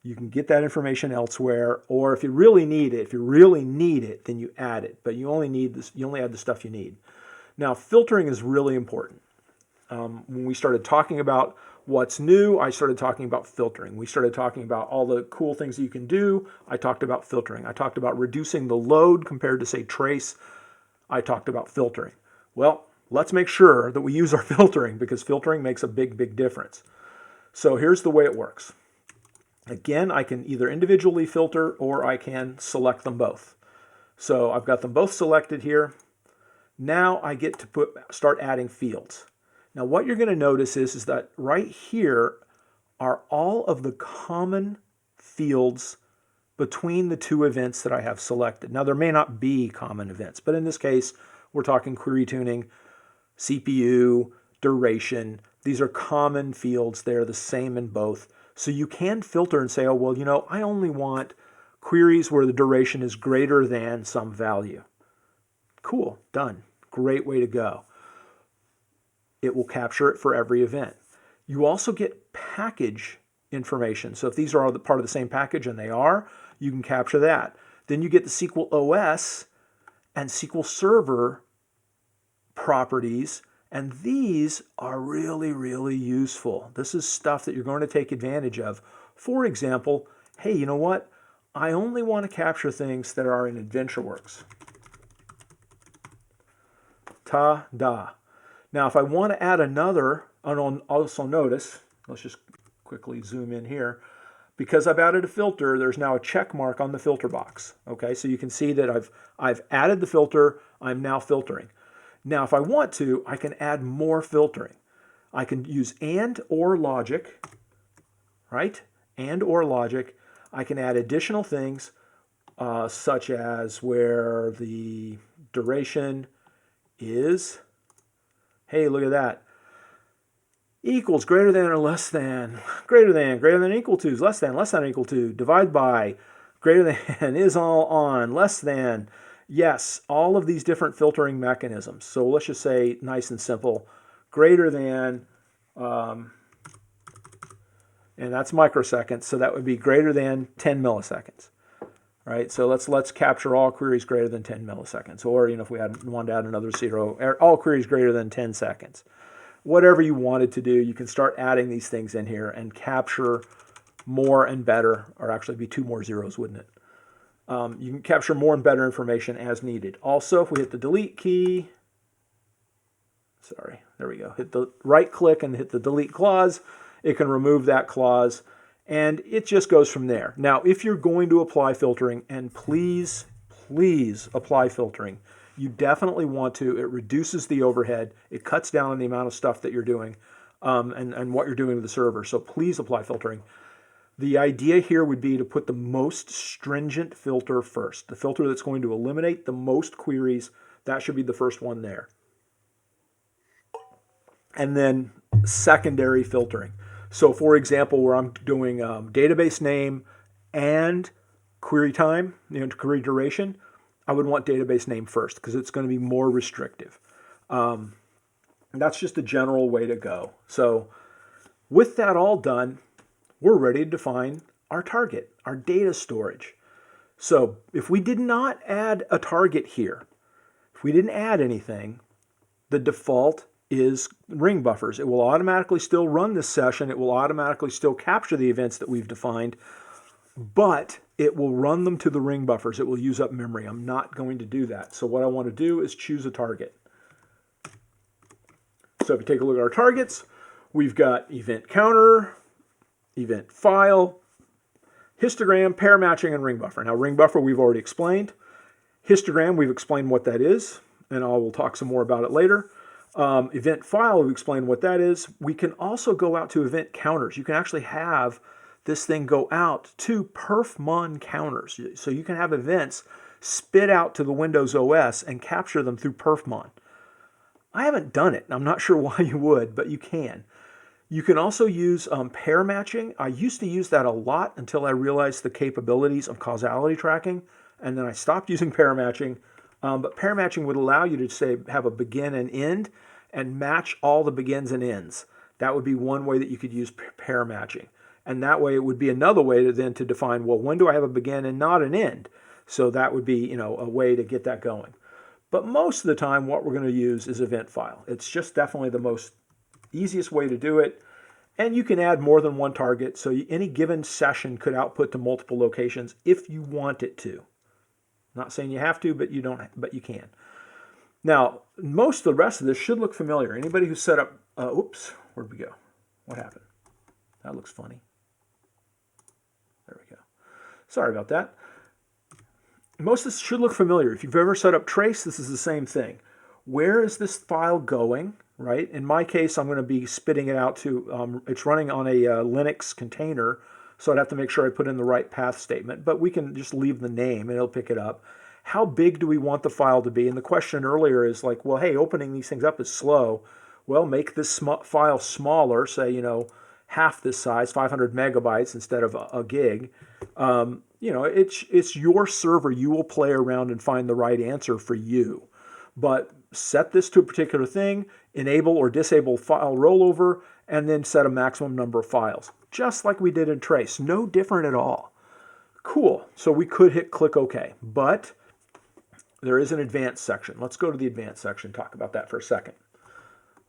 You can get that information elsewhere, or if you really need it, then you add it. But you only need this. You only add the stuff you need. Now, filtering is really important. When we started talking about what's new, I started talking about filtering. We started talking about all the cool things that you can do. I talked about filtering. I talked about reducing the load compared to, say, trace. I talked about filtering. Well, let's make sure that we use our filtering because filtering makes a big, big difference. So here's the way it works. Again, I can either individually filter or I can select them both. So I've got them both selected here. Now I get to start adding fields. Now what you're going to notice is that right here are all of the common fields between the 2 events that I have selected. Now there may not be common events, but in this case we're talking query tuning, CPU, duration. These are common fields. They're the same in both. So you can filter and say, oh, well, I only want queries where the duration is greater than some value. Cool, done. Great way to go. It will capture it for every event. You also get package information. So if these are all part of the same package, and they are, you can capture that. Then you get the SQL OS and SQL Server properties. And these are really, really useful. This is stuff that you're going to take advantage of. For example, hey, you know what? I only want to capture things that are in AdventureWorks. Ta-da. Now, if I want to add another, and also notice, let's just quickly zoom in here. Because I've added a filter, there's now a check mark on the filter box. Okay, so you can see that I've added the filter. I'm now filtering. Now, if I want to, I can add more filtering. I can use and or logic, right? And or logic. I can add additional things such as where the duration is, hey, look at that, equals greater than or less than, greater than equal to, less than equal to, divide by, greater than, is all on, less than. Yes, all of these different filtering mechanisms. So let's just say, nice and simple, greater than, and that's microseconds, so that would be greater than 10 milliseconds. Right, so let's capture all queries greater than 10 milliseconds, or if we wanted to add another 0, all queries greater than 10 seconds. Whatever you wanted to do, you can start adding these things in here and capture more and better, or actually be 2 more zeros, wouldn't it? You can capture more and better information as needed. Also, if we hit the delete key, sorry, there we go, hit the right click and hit the delete clause, it can remove that clause, and it just goes from there. Now, if you're going to apply filtering, and please apply filtering, you definitely want to. It reduces the overhead. It cuts down on the amount of stuff that you're doing and what you're doing to the server. So please apply filtering. The idea here would be to put the most stringent filter first. The filter that's going to eliminate the most queries, that should be the first one there. And then secondary filtering. So for example, where I'm doing database name and query time, query duration, I would want database name first because it's going to be more restrictive. And that's just a general way to go. So with that all done, we're ready to define our target, our data storage. So if we did not add a target here, if we didn't add anything, the default is ring buffers. It will automatically still run this session. It will automatically still capture the events that we've defined, but it will run them to the ring buffers. It will use up memory. I'm not going to do that. So what I want to do is choose a target. So if you take a look at our targets, we've got event counter, event file, histogram, pair matching, and ring buffer. Now ring buffer we've already explained. Histogram, we've explained what that is, and I will talk some more about it later. Event file, we've explained what that is. We can also go out to event counters. You can actually have this thing go out to perfmon counters. So you can have events spit out to the Windows OS and capture them through perfmon. I haven't done it. I'm not sure why you would, but you can. You can also use pair matching. I used to use that a lot until I realized the capabilities of causality tracking, and then I stopped using pair matching. But pair matching would allow you to say have a begin and end and match all the begins and ends. That would be one way that you could use pair matching. And that way it would be another way to then to define, well, when do I have a begin and not an end? So that would be, a way to get that going. But most of the time what we're going to use is event file. It's just definitely the most easiest way to do it. And you can add more than one target. So any given session could output to multiple locations if you want it to. Not saying you have to, but you can. Now, most of the rest of this should look familiar. Anybody who set up, oops, where'd we go? What happened? That looks funny. There we go. Sorry about that. Most of this should look familiar. If you've ever set up trace, this is the same thing. Where is this file going, right? In my case, I'm going to be spitting it out to, it's running on a Linux container, so I'd have to make sure I put in the right path statement, but we can just leave the name and it'll pick it up. How big do we want the file to be? And the question earlier is like, well, hey, opening these things up is slow. Well, make this file smaller, say, half this size, 500 megabytes instead of a gig. It's your server. You will play around and find the right answer for you. But set this to a particular thing, enable or disable file rollover, and then set a maximum number of files. Just like we did in trace. No different at all. Cool. So we could hit click OK. But there is an advanced section. Let's go to the advanced section, talk about that for a second.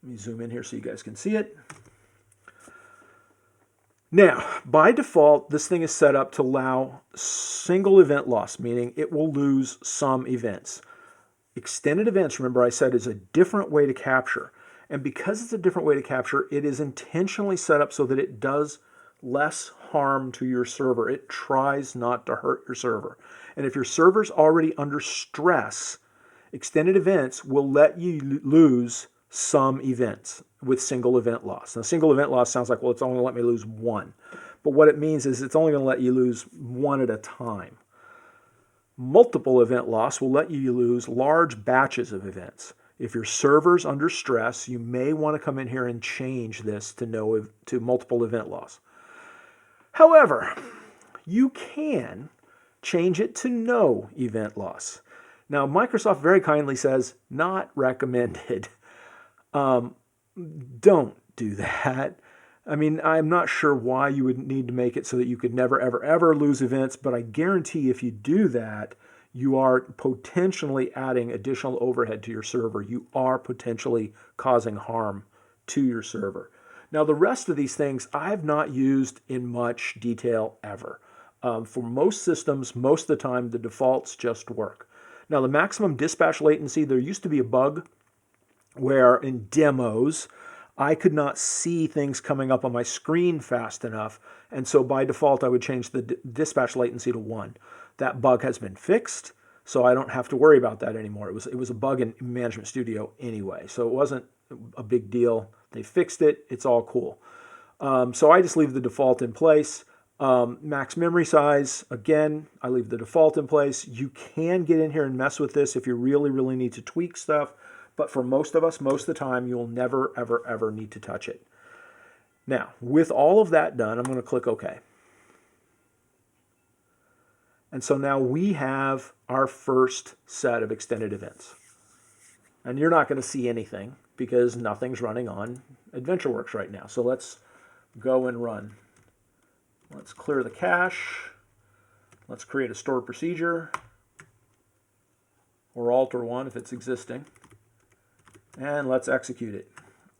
Let me zoom in here so you guys can see it. Now, by default, this thing is set up to allow single event loss, meaning it will lose some events. Extended events, remember I said, is a different way to capture. And because it's a different way to capture, it is intentionally set up so that it does less harm to your server. It tries not to hurt your server. And if your server's already under stress, extended events will let you lose some events with single event loss. Now, single event loss sounds like, well, it's only going to let me lose one. But what it means is it's only going to let you lose one at a time. Multiple event loss will let you lose large batches of events. If your server's under stress, you may want to come in here and change this to multiple event loss. However, you can change it to no event loss. Now, Microsoft very kindly says, not recommended. Don't do that. I mean, I'm not sure why you would need to make it so that you could never, ever, ever lose events, but I guarantee if you do that, you are potentially adding additional overhead to your server. You are potentially causing harm to your server. Now, the rest of these things I have not used in much detail ever. For most systems, most of the time, the defaults just work. Now, the maximum dispatch latency, there used to be a bug where in demos, I could not see things coming up on my screen fast enough. And so by default, I would change the dispatch latency to 1. That bug has been fixed, so I don't have to worry about that anymore. It was a bug in Management Studio anyway, so it wasn't a big deal. They fixed it. It's all cool. So I just leave the default in place. Max memory size, again, I leave the default in place. You can get in here and mess with this if you really, really need to tweak stuff. But for most of us, most of the time, you'll never, ever, ever need to touch it. Now, with all of that done, I'm going to click OK. And so now we have our first set of extended events. And you're not going to see anything because nothing's running on AdventureWorks right now. So let's go and run. Let's clear the cache. Let's create a stored procedure, or alter one if it's existing. And let's execute it.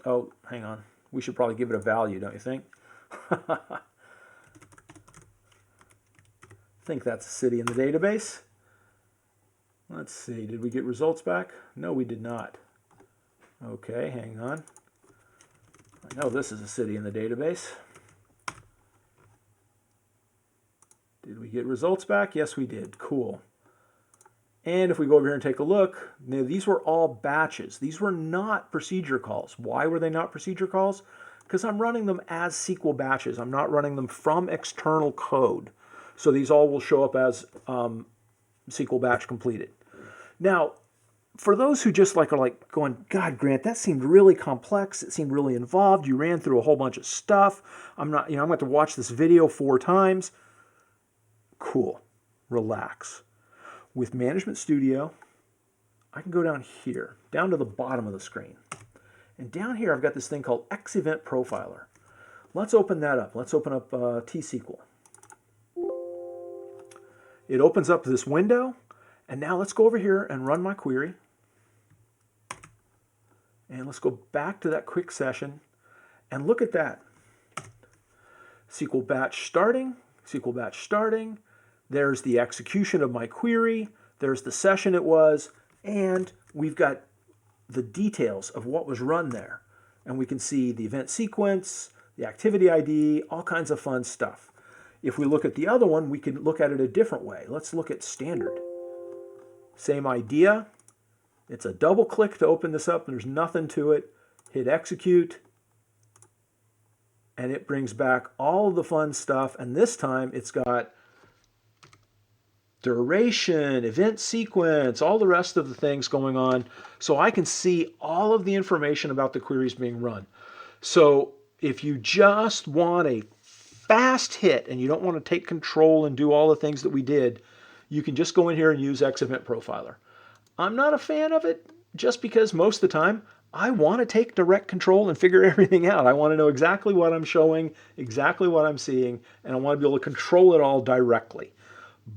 Oh, hang on. We should probably give it a value, don't you think? I think that's a city in the database. Let's see, did we get results back? No, we did not. Okay, hang on. I know this is a city in the database. Did we get results back? Yes, we did. Cool. And if we go over here and take a look, now these were all batches. These were not procedure calls. Why were they not procedure calls? Because I'm running them as SQL batches. I'm not running them from external code. So these all will show up as SQL batch completed. Now, for those who just are going, God, Grant, that seemed really complex. It seemed really involved. You ran through a whole bunch of stuff. I'm going to have to watch this video 4 times. Cool. Relax. With Management Studio, I can go down here, down to the bottom of the screen. And down here, I've got this thing called Event Profiler. Let's open that up. Let's open up T-SQL. It opens up this window. And now let's go over here and run my query. And let's go back to that quick session. And look at that. SQL batch starting, SQL batch starting. There's the execution of my query. There's the session it was. And we've got the details of what was run there. And we can see the event sequence, the activity ID, all kinds of fun stuff. If we look at the other one, we can look at it a different way. Let's look at standard. Same idea. It's a double click to open this up. There's nothing to it. Hit execute. And it brings back all of the fun stuff. And this time it's got duration, event sequence, all the rest of the things going on. So I can see all of the information about the queries being run. So if you just want a fast hit and you don't want to take control and do all the things that we did, you can just go in here and use Event Profiler. I'm not a fan of it just because most of the time I want to take direct control and figure everything out. I want to know exactly what I'm showing, exactly what I'm seeing, and I want to be able to control it all directly.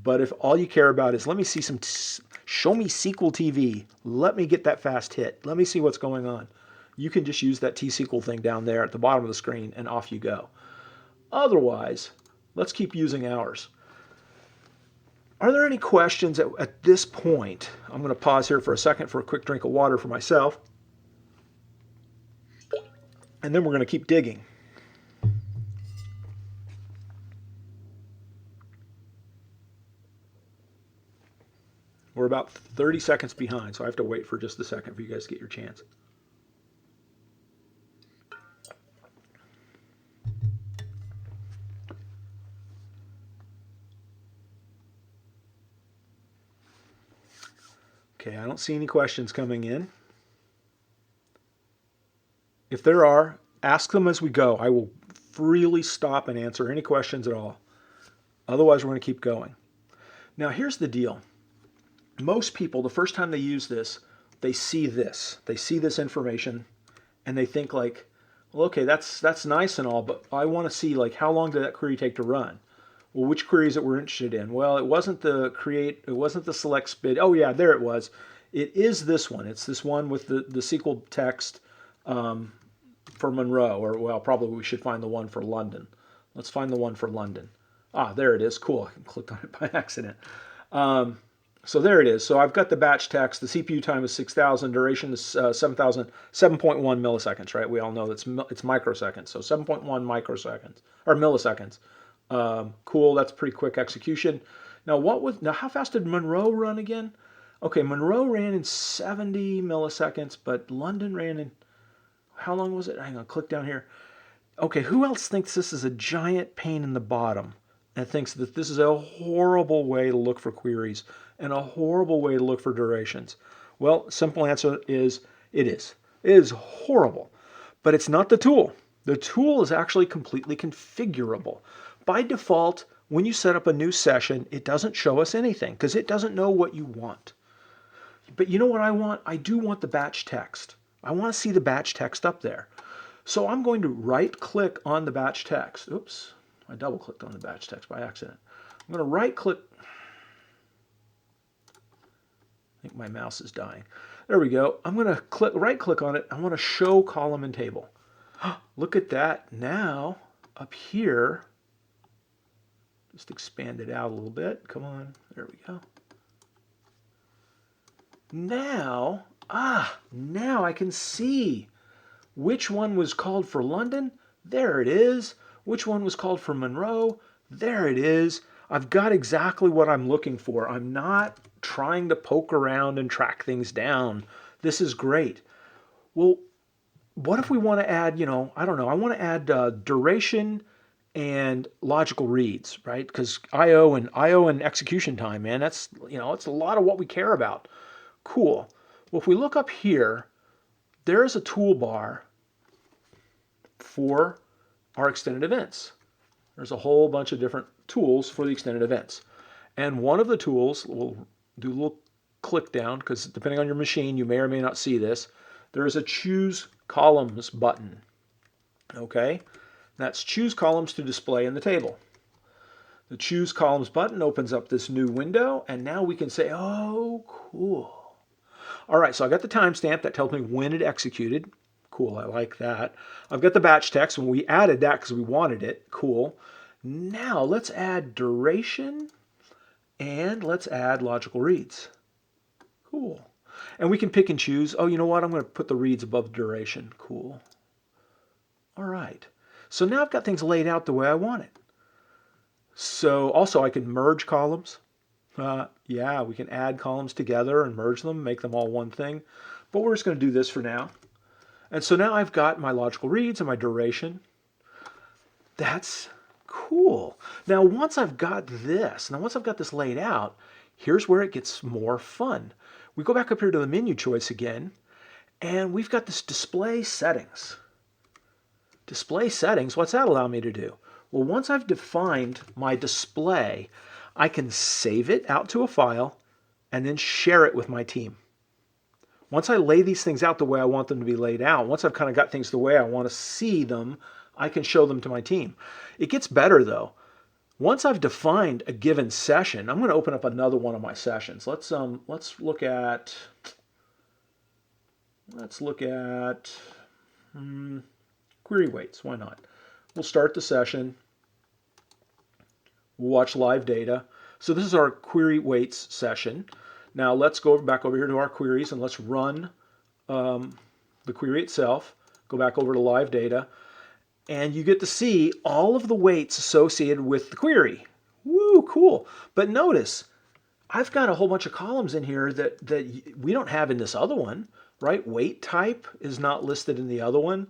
But if all you care about is let me see show me SQL TV, let me get that fast hit, let me see what's going on, you can just use that T-SQL thing down there at the bottom of the screen and off you go. Otherwise, let's keep using ours. Are there any questions at this point? I'm going to pause here for a second for a quick drink of water for myself. And then we're going to keep digging. We're about 30 seconds behind, so I have to wait for just a second for you guys to get your chance. Okay, I don't see any questions coming in. If there are, ask them as we go. I will freely stop and answer any questions at all. Otherwise, we're going to keep going. Now, here's the deal. Most people, the first time they use this, they see this. They see this information, and they think like, well, okay, that's nice and all, but I want to see like how long did that query take to run? Well, which queries that we're interested in? Well, it wasn't the create, it wasn't the select SPID. Oh yeah, there it was. It is this one. It's this one with the SQL text for Monroe, or well, probably we should find the one for London. Let's find the one for London. Ah, there it is. Cool. I clicked on it by accident. So there it is. So I've got the batch text. The CPU time is 6,000. Duration is 7.1 milliseconds, right? We all know it's microseconds. So 7.1 microseconds, or milliseconds. Cool. That's pretty quick execution. Now, how fast did Monroe run again? Okay, Monroe ran in 70 milliseconds, but London ran in, how long was it? Hang on, click down here. Okay, who else thinks this is a giant pain in the bottom? and thinks that this is a horrible way to look for queries and a horrible way to look for durations. Well, simple answer is it is. It is horrible, but it's not the tool. The tool is actually completely configurable. By default, when you set up a new session, it doesn't show us anything because it doesn't know what you want. But you know what I want? I do want the batch text. I want to see the batch text up there. So I'm going to right-click on the batch text. Oops, I double-clicked on the batch text by accident. I'm going to right-click. I think my mouse is dying. There we go. I'm going to right-click on it. I want to show column and table. Look at that. Now, up here, just expand it out a little bit. Come on. There we go. Now I can see which one was called for London. There it is. Which one was called for Monroe? There it is. I've got exactly what I'm looking for. I'm not trying to poke around and track things down. This is great. Well, what if we want to add, I don't know, I want to add duration and logical reads, right? Because IO and execution time, man, that's, it's a lot of what we care about. Cool. Well, if we look up here, there's a toolbar for our extended events. There's a whole bunch of different tools for the extended events. And one of the tools, we'll do a little click down because depending on your machine, you may or may not see this. There is a choose columns button. Okay? That's choose columns to display in the table. The choose columns button opens up this new window, and now we can say, oh, cool. All right, so I got the timestamp that tells me when it executed. Cool, I like that. I've got the batch text, and we added that because we wanted it. Cool. Now let's add duration, and let's add logical reads. Cool. And we can pick and choose. Oh, you know what? I'm going to put the reads above the duration. Cool. All right. So now I've got things laid out the way I want it. So also I can merge columns. Yeah, we can add columns together and merge them, make them all one thing. But we're just going to do this for now. And so now I've got my logical reads and my duration. That's cool. Now once I've got this laid out, here's where it gets more fun. We go back up here to the menu choice again, and we've got this display settings. Display settings, what's that allow me to do? Well, once I've defined my display, I can save it out to a file and then share it with my team. Once I lay these things out the way I want them to be laid out, once I've kind of got things the way I want to see them, I can show them to my team. It gets better though. Once I've defined a given session, I'm going to open up another one of my sessions. Let's look at query weights. Why not? We'll start the session. We'll watch live data. So this is our query weights session. Now let's go back over here to our queries and let's run the query itself. Go back over to live data. And you get to see all of the weights associated with the query. Woo, cool. But notice, I've got a whole bunch of columns in here that we don't have in this other one, right? Weight type is not listed in the other one.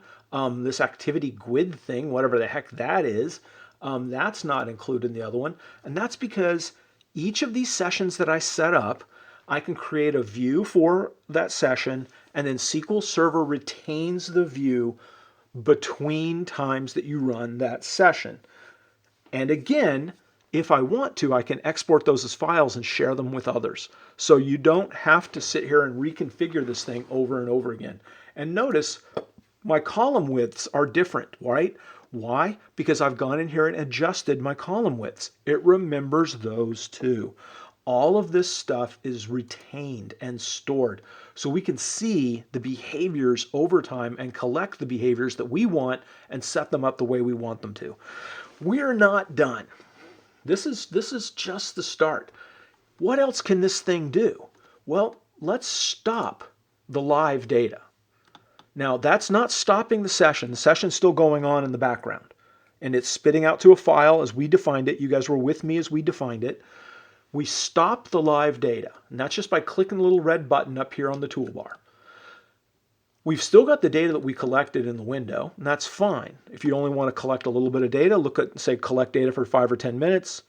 This activity GUID thing, whatever the heck that is, that's not included in the other one. And that's because each of these sessions that I set up, I can create a view for that session, and then SQL Server retains the view between times that you run that session. And again, if I want to, I can export those as files and share them with others. So you don't have to sit here and reconfigure this thing over and over again. And notice my column widths are different, right? Why? Because I've gone in here and adjusted my column widths. It remembers those too. All of this stuff is retained and stored so we can see the behaviors over time and collect the behaviors that we want and set them up the way we want them to. We're not done. This is just the start. What else can this thing do? Well, let's stop the live data. Now, that's not stopping the session. The session's still going on in the background, and it's spitting out to a file as we defined it. You guys were with me as we defined it. We stop the live data, and that's just by clicking the little red button up here on the toolbar. We've still got the data that we collected in the window, and that's fine. If you only want to collect a little bit of data, look at, say, collect data for 5 or 10 minutes,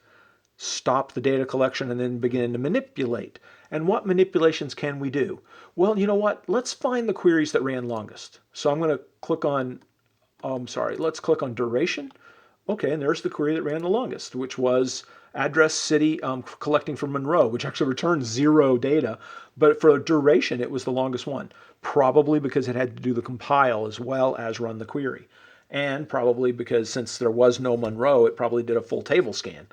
stop the data collection, and then begin to manipulate. And what manipulations can we do? Well, you know what? Let's find the queries that ran longest. So I'm going to click on, let's click on duration. Okay, and there's the query that ran the longest, which was address city collecting from Monroe, which actually returned 0 data. But for duration, it was the longest one, probably because it had to do the compile as well as run the query. And probably because since there was no Monroe, it probably did a full table scan.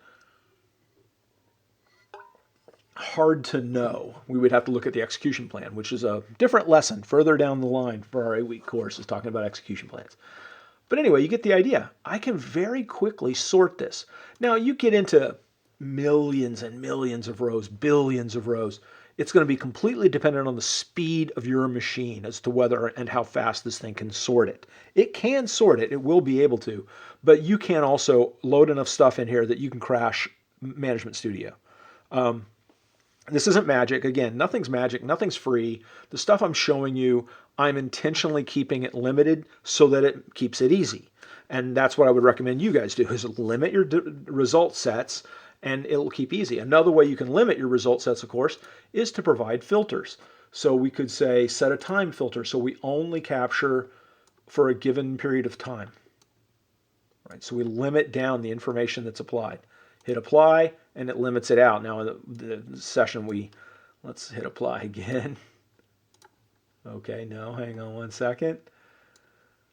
Hard to know. We would have to look at the execution plan, which is a different lesson further down the line for our 8-week course, is talking about execution plans. But anyway, you get the idea. I can very quickly sort this. Now, you get into millions and millions of rows, billions of rows. It's going to be completely dependent on the speed of your machine as to whether and how fast this thing can sort it. It can sort it. It will be able to. But you can also load enough stuff in here that you can crash Management Studio. This isn't magic. Again, nothing's magic. Nothing's free. The stuff I'm showing you, I'm intentionally keeping it limited so that it keeps it easy. And that's what I would recommend you guys do, is limit your result sets, and it'll keep easy. Another way you can limit your result sets, of course, is to provide filters. So we could say set a time filter so we only capture for a given period of time. Right? So we limit down the information that's applied. Hit apply, and it limits it out. Now in the session let's hit apply again. Okay, no, hang on one second.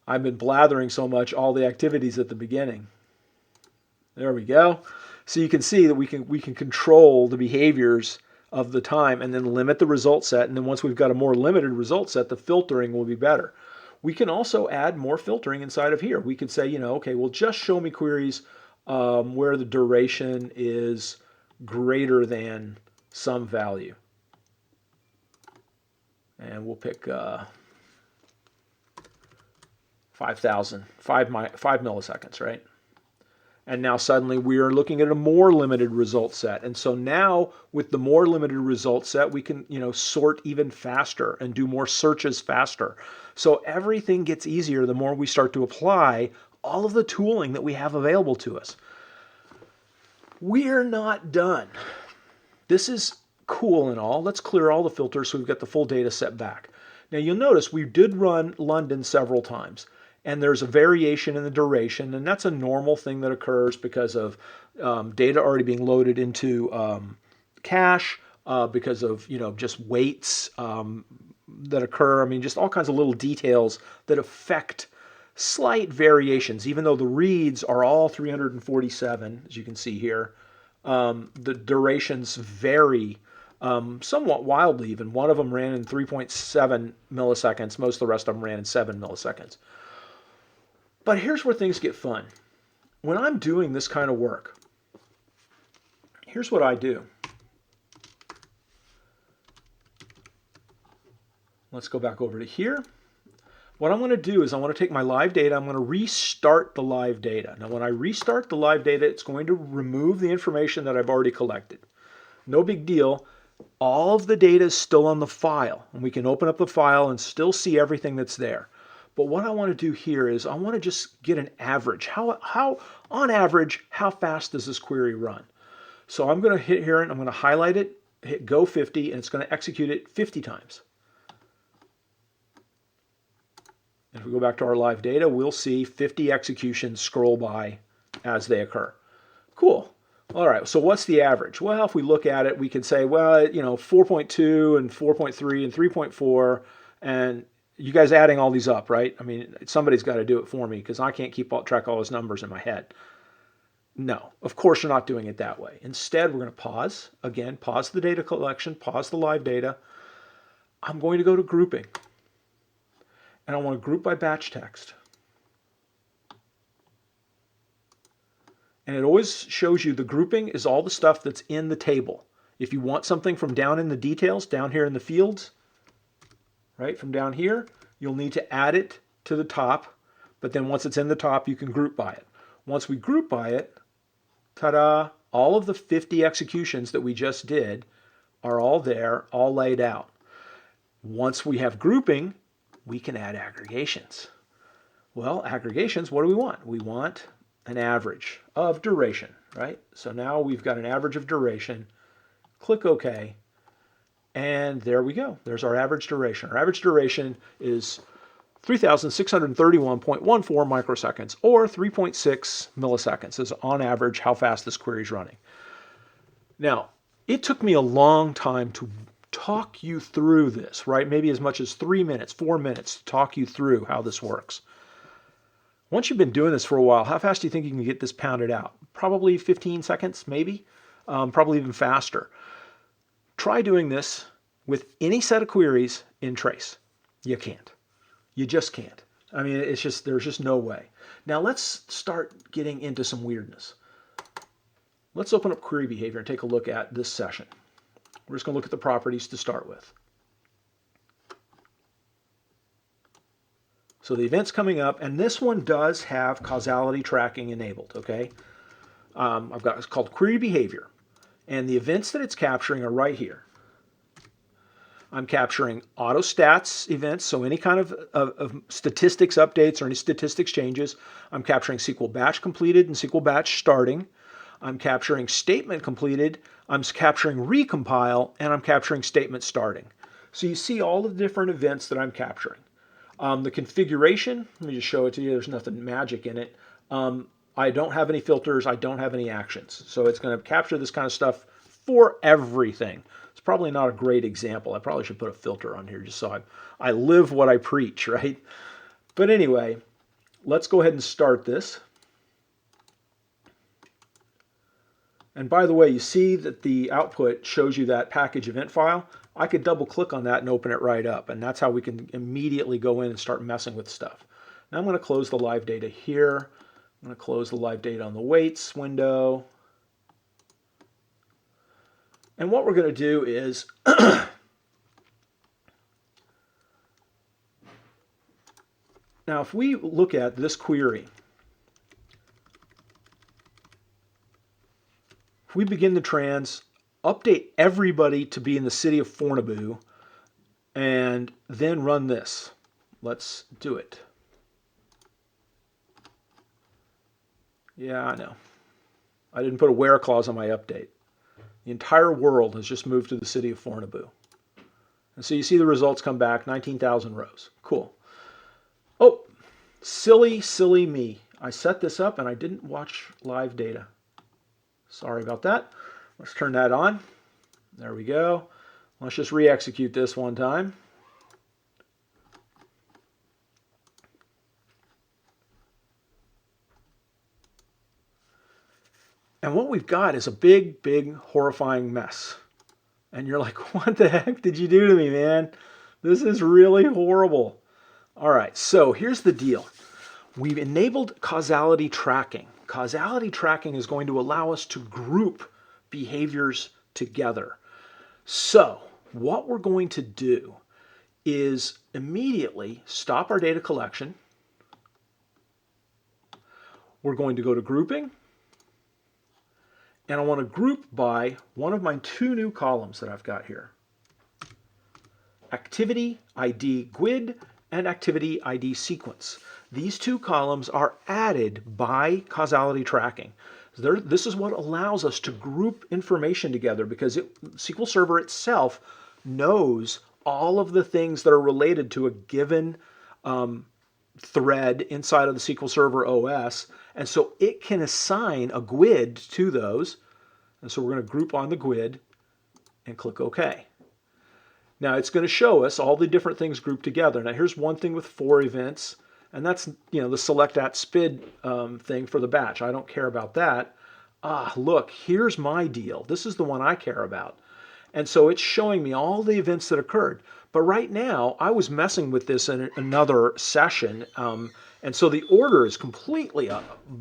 I've been blathering so much, all the activities at the beginning. There we go. So you can see that we can control the behaviors of the time and then limit the result set. And then once we've got a more limited result set, the filtering will be better. We can also add more filtering inside of here. We could say, okay, well, just show me queries where the duration is greater than some value. And we'll pick 5,000, 5 milliseconds, right? And now suddenly we are looking at a more limited result set. And so now with the more limited result set, we can, sort even faster and do more searches faster. So everything gets easier the more we start to apply all of the tooling that we have available to us. We're not done. This is cool and all. Let's clear all the filters so we've got the full data set back. Now you'll notice we did run London several times, and there's a variation in the duration, and that's a normal thing that occurs because of data already being loaded into cache, because of just weights that occur. I mean, just all kinds of little details that affect slight variations, even though the reads are all 347, as you can see here. The durations vary somewhat wildly even. One of them ran in 3.7 milliseconds. Most of the rest of them ran in 7 milliseconds. But here's where things get fun. When I'm doing this kind of work, here's what I do. Let's go back over to here. What I'm going to do is I want to take my live data, I'm going to restart the live data. Now when I restart the live data, it's going to remove the information that I've already collected. No big deal. All of the data is still on the file, and we can open up the file and still see everything that's there. But what I want to do here is I want to just get an average. On average, how fast does this query run? So I'm going to hit here and I'm going to highlight it, hit go 50, and it's going to execute it 50 times. If we go back to our live data, we'll see 50 executions scroll by as they occur. Cool. All right, so what's the average? Well, if we look at it, we can say, well, 4.2 and 4.3 and 3.4, and you guys adding all these up, right? I mean, somebody's got to do it for me because I can't keep track of all those numbers in my head. No, of course you're not doing it that way. Instead, we're going to pause. Again, pause the data collection, pause the live data. I'm going to go to grouping. And I want to group by batch text. And it always shows you the grouping is all the stuff that's in the table. If you want something from down in the details, down here in the fields, right, from down here, you'll need to add it to the top. But then once it's in the top, you can group by it. Once we group by it, ta-da, all of the 50 executions that we just did are all there, all laid out. Once we have grouping, we can add aggregations. Well, aggregations, what do we want? We want an average of duration, right? So now we've got an average of duration. Click OK. And there we go. There's our average duration. Our average duration is 3,631.14 microseconds, or 3.6 milliseconds is on average how fast this query is running. Now, it took me a long time to talk you through this, right? Maybe as much as 3 minutes, 4 minutes to talk you through how this works. Once you've been doing this for a while, how fast do you think you can get this pounded out? Probably 15 seconds, maybe, probably even faster. Try doing this with any set of queries in Trace. You can't. You just can't. I mean, there's just no way. Now let's start getting into some weirdness. Let's open up query behavior and take a look at this session. We're just going to look at the properties to start with. So the event's coming up, and this one does have causality tracking enabled, okay? It's called query behavior, and the events that it's capturing are right here. I'm capturing auto stats events, so any kind of statistics updates or any statistics changes. I'm capturing SQL batch completed and SQL batch starting. I'm capturing statement completed. I'm capturing recompile, and I'm capturing statement starting. So you see all the different events that I'm capturing. The configuration, let me just show it to you. There's nothing magic in it. I don't have any filters. I don't have any actions. So it's going to capture this kind of stuff for everything. It's probably not a great example. I probably should put a filter on here just so I live what I preach, right? But anyway, let's go ahead and start this. And by the way, you see that the output shows you that package event file. I could double click on that and open it right up. And that's how we can immediately go in and start messing with stuff. Now I'm going to close the live data here. I'm going to close the live data on the weights window. And what we're going to do is now if we look at this query, if we begin the trans, update everybody to be in the city of Fornebu, and then run this. Let's do it. Yeah, I know. I didn't put a where clause on my update. The entire world has just moved to the city of Fornebu. And so you see the results come back, 19,000 rows. Cool. Oh, silly, silly me. I set this up and I didn't watch live data. Sorry about that. Let's turn that on. There we go. Let's just re-execute this one time. And what we've got is a big, big, horrifying mess. And you're like, what the heck did you do to me, man? This is really horrible. All right, so here's the deal. We've enabled causality tracking. Causality tracking is going to allow us to group behaviors together. So what we're going to do is immediately stop our data collection. We're going to go to grouping. And I want to group by one of my two new columns that I've got here. Activity ID GUID and activity ID sequence. These two columns are added by causality tracking. This is what allows us to group information together because SQL Server itself knows all of the things that are related to a given thread inside of the SQL Server OS, and so it can assign a GUID to those. And so we're going to group on the GUID and click OK. Now it's going to show us all the different things grouped together. Now here's one thing with 4 events, and that's the select at SPID thing for the batch. I don't care about that. Look, here's my deal. This is the one I care about. And so it's showing me all the events that occurred. But right now, I was messing with this in another session, and so the order is completely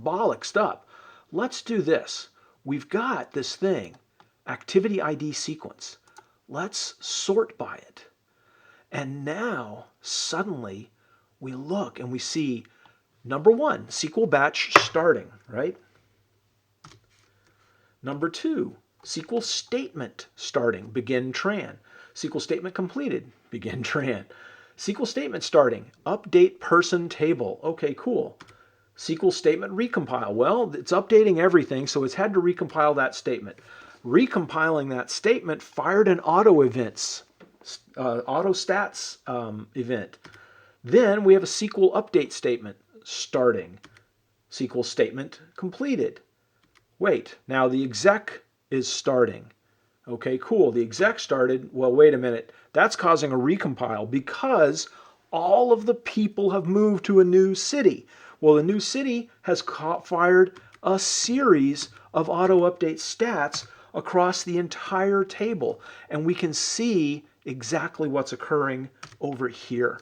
bollocksed up. Let's do this. We've got this thing, activity ID sequence. Let's sort by it. And now, suddenly, we look and we see, number 1, SQL batch starting, right? Number 2, SQL statement starting, begin tran. SQL statement completed, begin tran. SQL statement starting, update person table. Okay, cool. SQL statement recompile. Well, it's updating everything, so it's had to recompile that statement. Recompiling that statement fired an auto events, auto stats event. Then we have a SQL update statement starting. SQL statement completed. Wait, now the exec is starting. Okay, cool. The exec started. Well, wait a minute. That's causing a recompile because all of the people have moved to a new city. Well, the new city has fired a series of auto update stats across the entire table. And we can see exactly what's occurring over here.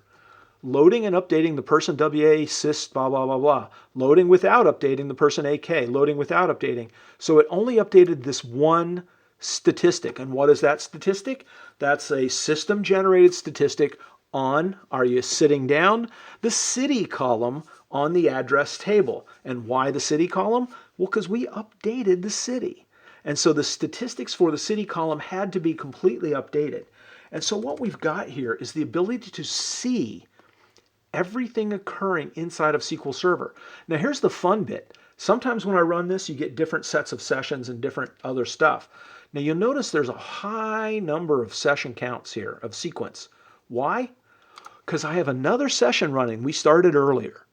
Loading and updating the person WA sys blah, blah, blah, blah. Loading without updating the person AK. Loading without updating. So it only updated this one statistic. And what is that statistic? That's a system-generated statistic on, are you sitting down? The city column on the address table. And why the city column? Well, because we updated the city. And so the statistics for the city column had to be completely updated. And so what we've got here is the ability to see everything occurring inside of SQL Server. Now here's the fun bit. Sometimes when I run this, you get different sets of sessions and different other stuff. Now you'll notice there's a high number of session counts here of sequence. Why? Because I have another session running we started earlier.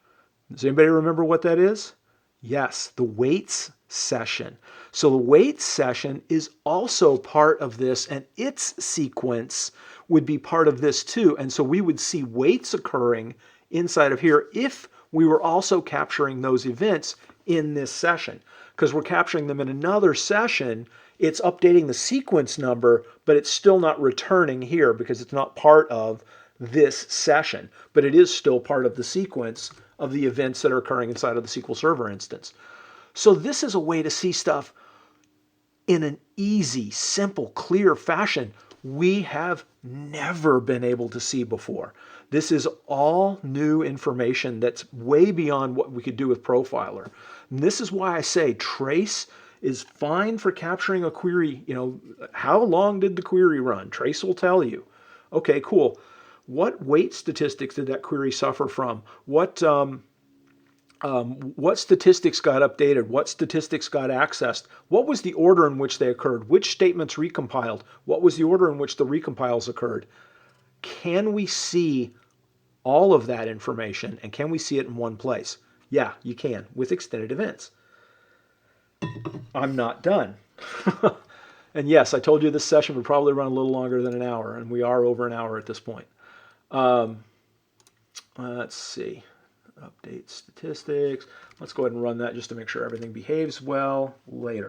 Does anybody remember what that is? Yes, the weights session. So the weights session is also part of this, and its sequence would be part of this too. And so we would see weights occurring inside of here if we were also capturing those events in this session. Because we're capturing them in another session, it's updating the sequence number, but it's still not returning here because it's not part of this session. But it is still part of the sequence of the events that are occurring inside of the SQL Server instance. So this is a way to see stuff in an easy, simple, clear fashion we have never been able to see before. This is all new information that's way beyond what we could do with Profiler. And this is why I say trace is fine for capturing a query. You know, how long did the query run? Trace will tell you. Okay, cool. What weight statistics did that query suffer from? What statistics got updated? What statistics got accessed? What was the order in which they occurred? Which statements recompiled? What was the order in which the recompiles occurred? Can we see all of that information, and can we see it in one place? Yeah, you can with extended events. I'm not done. And yes, I told you this session would probably run a little longer than an hour, and we are over an hour at this point. Let's see. Update statistics. Let's go ahead and run that just to make sure everything behaves well later.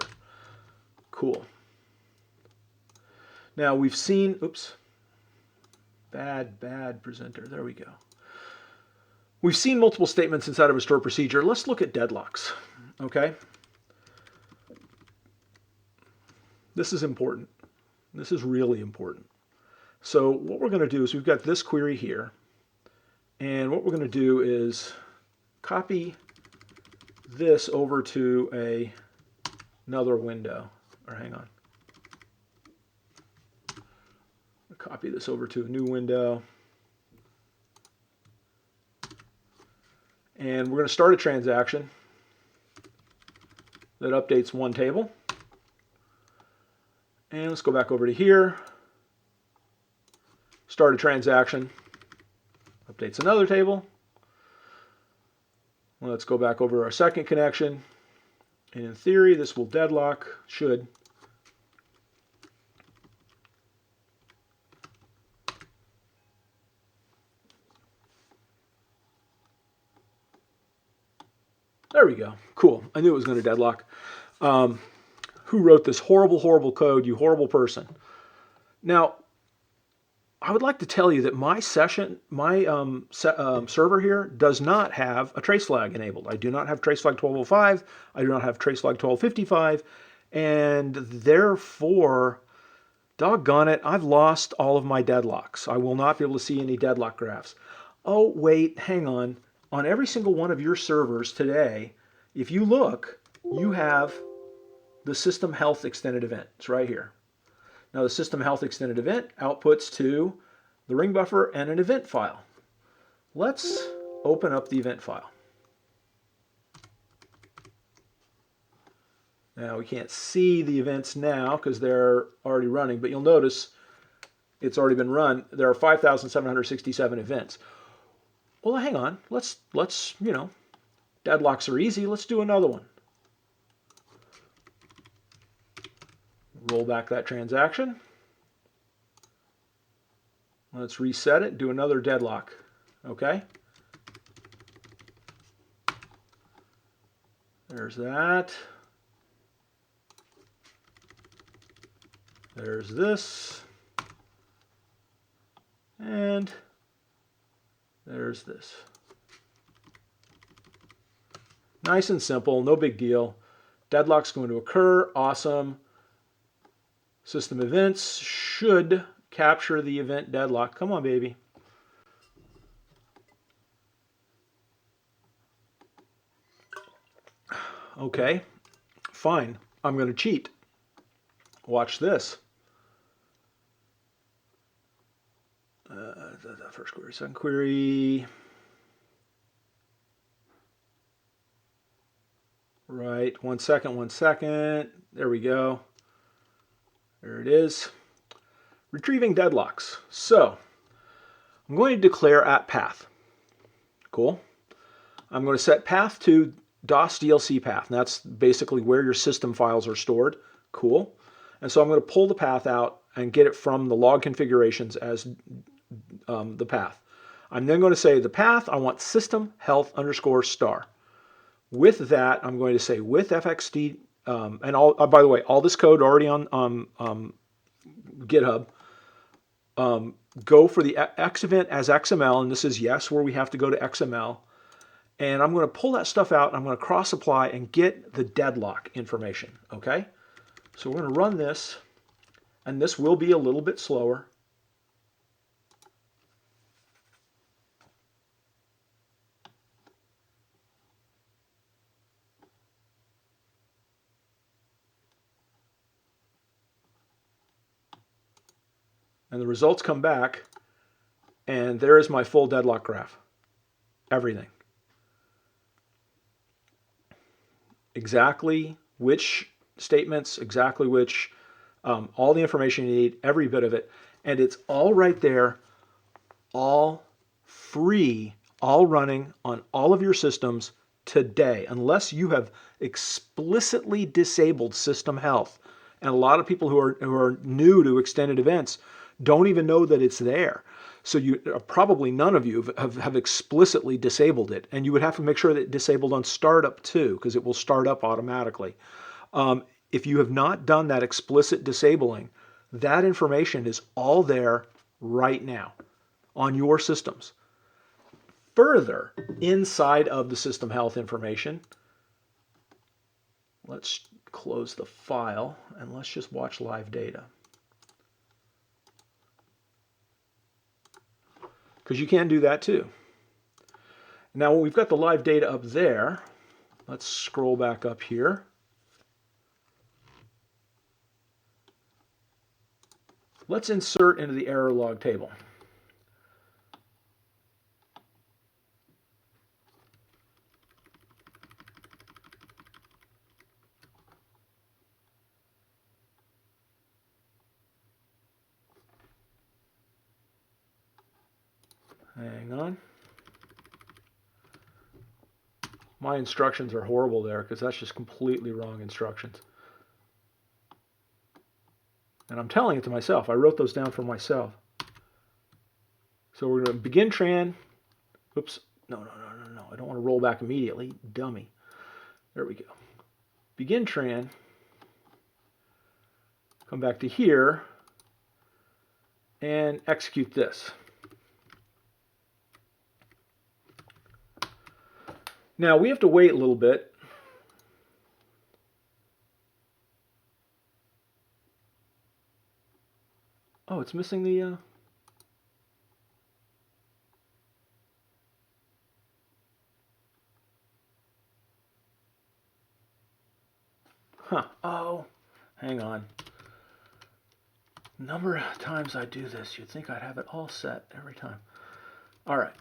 Cool. Now we've seen, oops, bad presenter. There we go. We've seen multiple statements inside of a stored procedure. Let's look at deadlocks. Okay. This is important. This is really important. So what we're going to do is we've got this query here. And what we're going to do is copy this over to another window. Or hang on. Copy this over to a new window. And we're going to start a transaction that updates one table. And let's go back over to here. Start a transaction. Updates another table. Let's go back over our second connection. And in theory, this will deadlock. Should. There we go. Cool. I knew it was going to deadlock. Who wrote this horrible, horrible code? You horrible person. Now, I would like to tell you that my session, my server here does not have a trace flag enabled. I do not have trace flag 1205. I do not have trace flag 1255. And therefore, doggone it, I've lost all of my deadlocks. I will not be able to see any deadlock graphs. Oh, wait, hang on. On every single one of your servers today, if you look, you have the system health extended event. It's right here. Now the system health extended event outputs to the ring buffer, and an event file. Let's open up the event file. Now we can't see the events now because they're already running, but you'll notice it's already been run. There are 5,767 events. Well, hang on. Let's deadlocks are easy. Let's do another one. Roll back that transaction. Let's reset it, do another deadlock. Okay? There's that. There's this. And there's this. Nice and simple, no big deal. Deadlock's going to occur, awesome. System events should capture the event deadlock. Come on, baby. Okay, fine. I'm going to cheat. Watch this. First query, second query. Right, 1 second, 1 second. There we go. There it is. Retrieving deadlocks. So, I'm going to declare at path. Cool. I'm going to set path to DOS DLC path. And that's basically where your system files are stored. Cool. And so I'm going to pull the path out and get it from the log configurations as the path. I'm then going to say the path, I want system health _star. With that, I'm going to say with fxd, and all, by the way, all this code already on GitHub. Go for the X event as XML, and this is yes, where we have to go to XML. And I'm going to pull that stuff out, and I'm going to cross apply and get the deadlock information, okay? So we're going to run this, and this will be a little bit slower. And the results come back, and there is my full deadlock graph. Everything. Exactly which statements, exactly which, all the information you need, every bit of it. And it's all right there, all free, all running on all of your systems today, unless you have explicitly disabled system health. And a lot of people who are new to extended events don't even know that it's there. So you probably none of you have explicitly disabled it, and you would have to make sure that it's disabled on startup too, because it will start up automatically. If you have not done that explicit disabling, that information is all there right now on your systems. Further, inside of the system health information, let's close the file and let's just watch live data. Because you can do that too. Now we've got the live data up there. Let's scroll back up here. Let's insert into the error log table. Hang on. My instructions are horrible there because that's just completely wrong instructions. And I'm telling it to myself. I wrote those down for myself. So we're going to begin tran. Oops. No. I don't want to roll back immediately. Dummy. There we go. Begin tran. Come back to here and execute this. Now we have to wait a little bit. Oh, it's missing the... Oh, hang on. Number of times I do this, you'd think I'd have it all set every time. All right.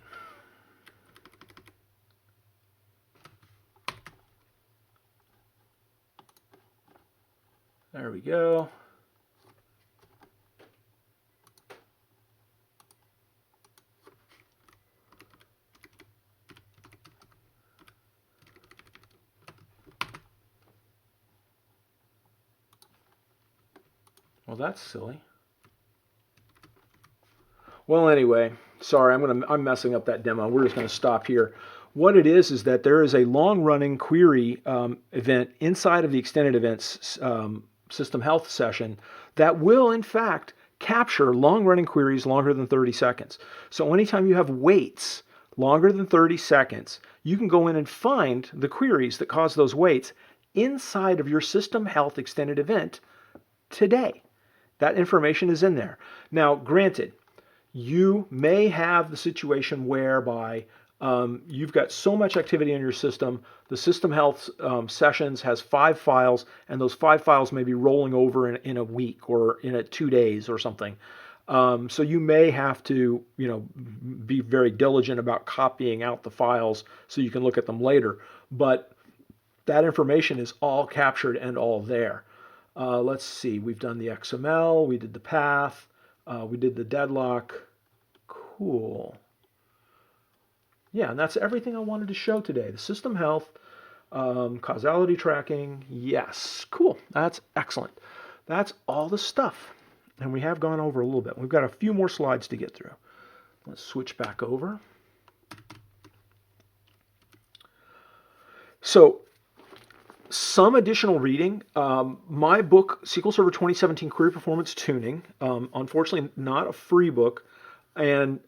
There we go. Well, that's silly. Well, anyway, sorry, I'm messing up that demo. We're just gonna stop here. What it is that there is a long-running query event inside of the extended events system health session that will, in fact, capture long-running queries longer than 30 seconds. So anytime you have waits longer than 30 seconds, you can go in and find the queries that cause those waits inside of your system health extended event today. That information is in there. Now, granted, you may have the situation whereby you've got so much activity in your system, the system health sessions has 5 files, and those 5 files may be rolling over in a week or in 2 days or something. So you may have to, be very diligent about copying out the files so you can look at them later. But that information is all captured and all there. Let's see, we've done the XML, we did the path, we did the deadlock. Cool. Yeah, and that's everything I wanted to show today. The system health, causality tracking, yes. Cool, that's excellent. That's all the stuff. And we have gone over a little bit. We've got a few more slides to get through. Let's switch back over. So, some additional reading. My book, SQL Server 2017 Query Performance Tuning, unfortunately not a free book, and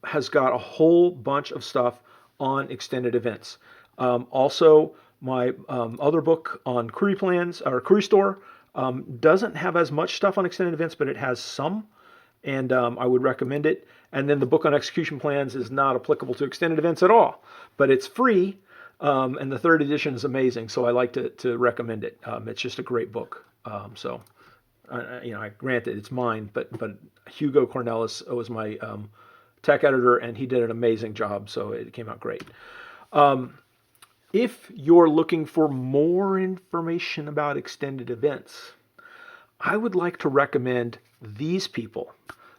has got a whole bunch of stuff on extended events. Also, my other book on query plans, or Query Store, doesn't have as much stuff on extended events, but it has some, and I would recommend it. And then the book on execution plans is not applicable to extended events at all, but it's free. And the 3rd edition is amazing, so I like to recommend it. It's just a great book. I granted it's mine, but Hugo Cornelis was my tech editor, and he did an amazing job, so it came out great. If you're looking for more information about extended events, I would like to recommend these people,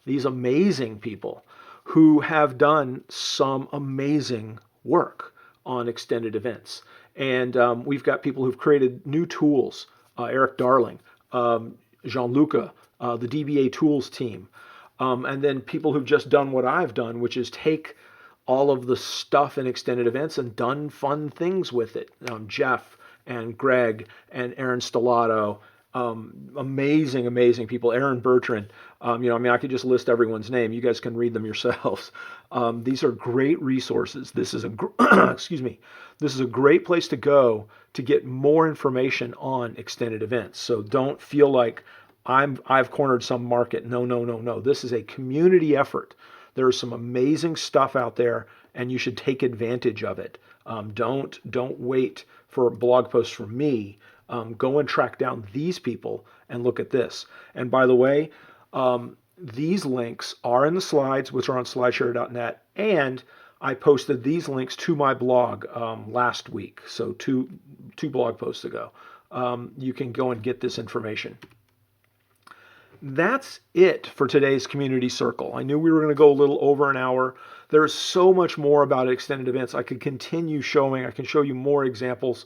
these amazing people who have done some amazing work on extended events. And we've got people who've created new tools, Eric Darling, Jean-Luca, the DBA tools team, and then people who've just done what I've done, which is take all of the stuff in extended events and done fun things with it. Jeff and Greg and Aaron Stellato, amazing people. Aaron Bertrand, I could just list everyone's name. You guys can read them yourselves. These are great resources. This is excuse me. This is a great place to go to get more information on extended events. So don't feel like I've cornered some market. No. This is a community effort. There is some amazing stuff out there, and you should take advantage of it. Don't wait for blog posts from me. Go and track down these people and look at this. And by the way, these links are in the slides, which are on slideshare.net, and I posted these links to my blog last week, so two blog posts ago. You can go and get this information. That's it for today's community circle. I knew we were going to go a little over an hour. There's so much more about extended events. I could continue showing. I can show you more examples.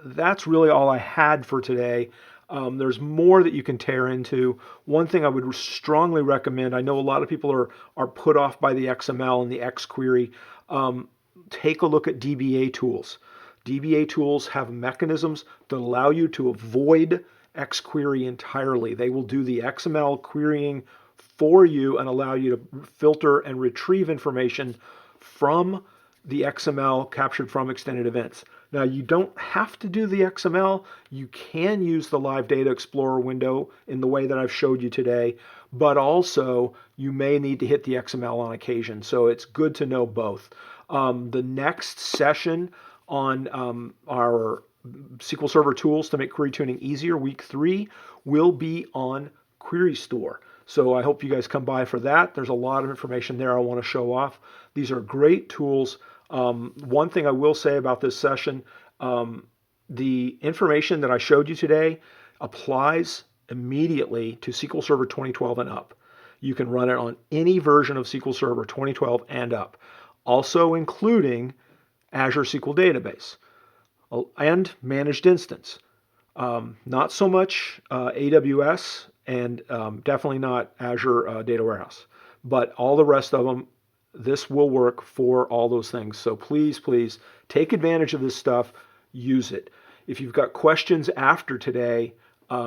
That's really all I had for today. There's more that you can tear into. One thing I would strongly recommend, I know a lot of people are put off by the XML and the XQuery. Take a look at DBA tools. DBA tools have mechanisms that allow you to avoid XQuery entirely. They will do the XML querying for you and allow you to filter and retrieve information from the XML captured from extended events. Now, you don't have to do the XML. You can use the Live Data Explorer window in the way that I've showed you today, but also you may need to hit the XML on occasion. So it's good to know both. The next session on our SQL Server tools to make query tuning easier, week 3, will be on query store. So I hope you guys come by for that. There's a lot of information there I want to show off. These are great tools. One thing I will say about this session, the information that I showed you today applies immediately to SQL Server 2012 and up. You can run it on any version of SQL Server 2012 and up, also including Azure SQL Database and Managed Instance. Not so much AWS and definitely not Azure Data Warehouse, but all the rest of them, this will work for all those things. So please, please take advantage of this stuff, use it. If you've got questions after today,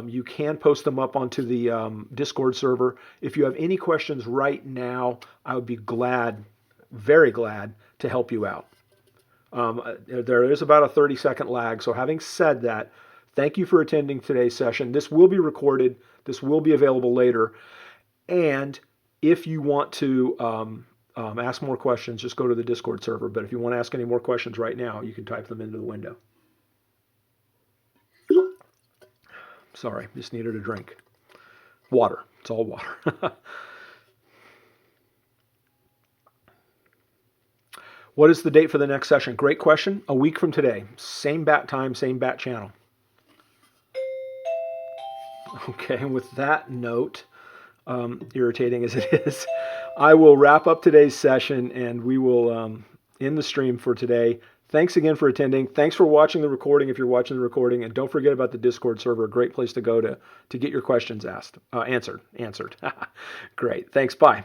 you can post them up onto the Discord server. If you have any questions right now, I would be glad, very glad to help you out. There is about a 30-second lag. So having said that, thank you for attending today's session. This will be recorded. This will be available later. And if you want to ask more questions, just go to the Discord server. But if you want to ask any more questions right now, you can type them into the window. Sorry, just needed a drink. Water. It's all water. What is the date for the next session? Great question. A week from today. Same bat time, same bat channel. Okay, and with that note, irritating as it is, I will wrap up today's session and we will end the stream for today. Thanks again for attending. Thanks for watching the recording if you're watching the recording. And don't forget about the Discord server, a great place to go to get your questions answered. Great. Thanks. Bye.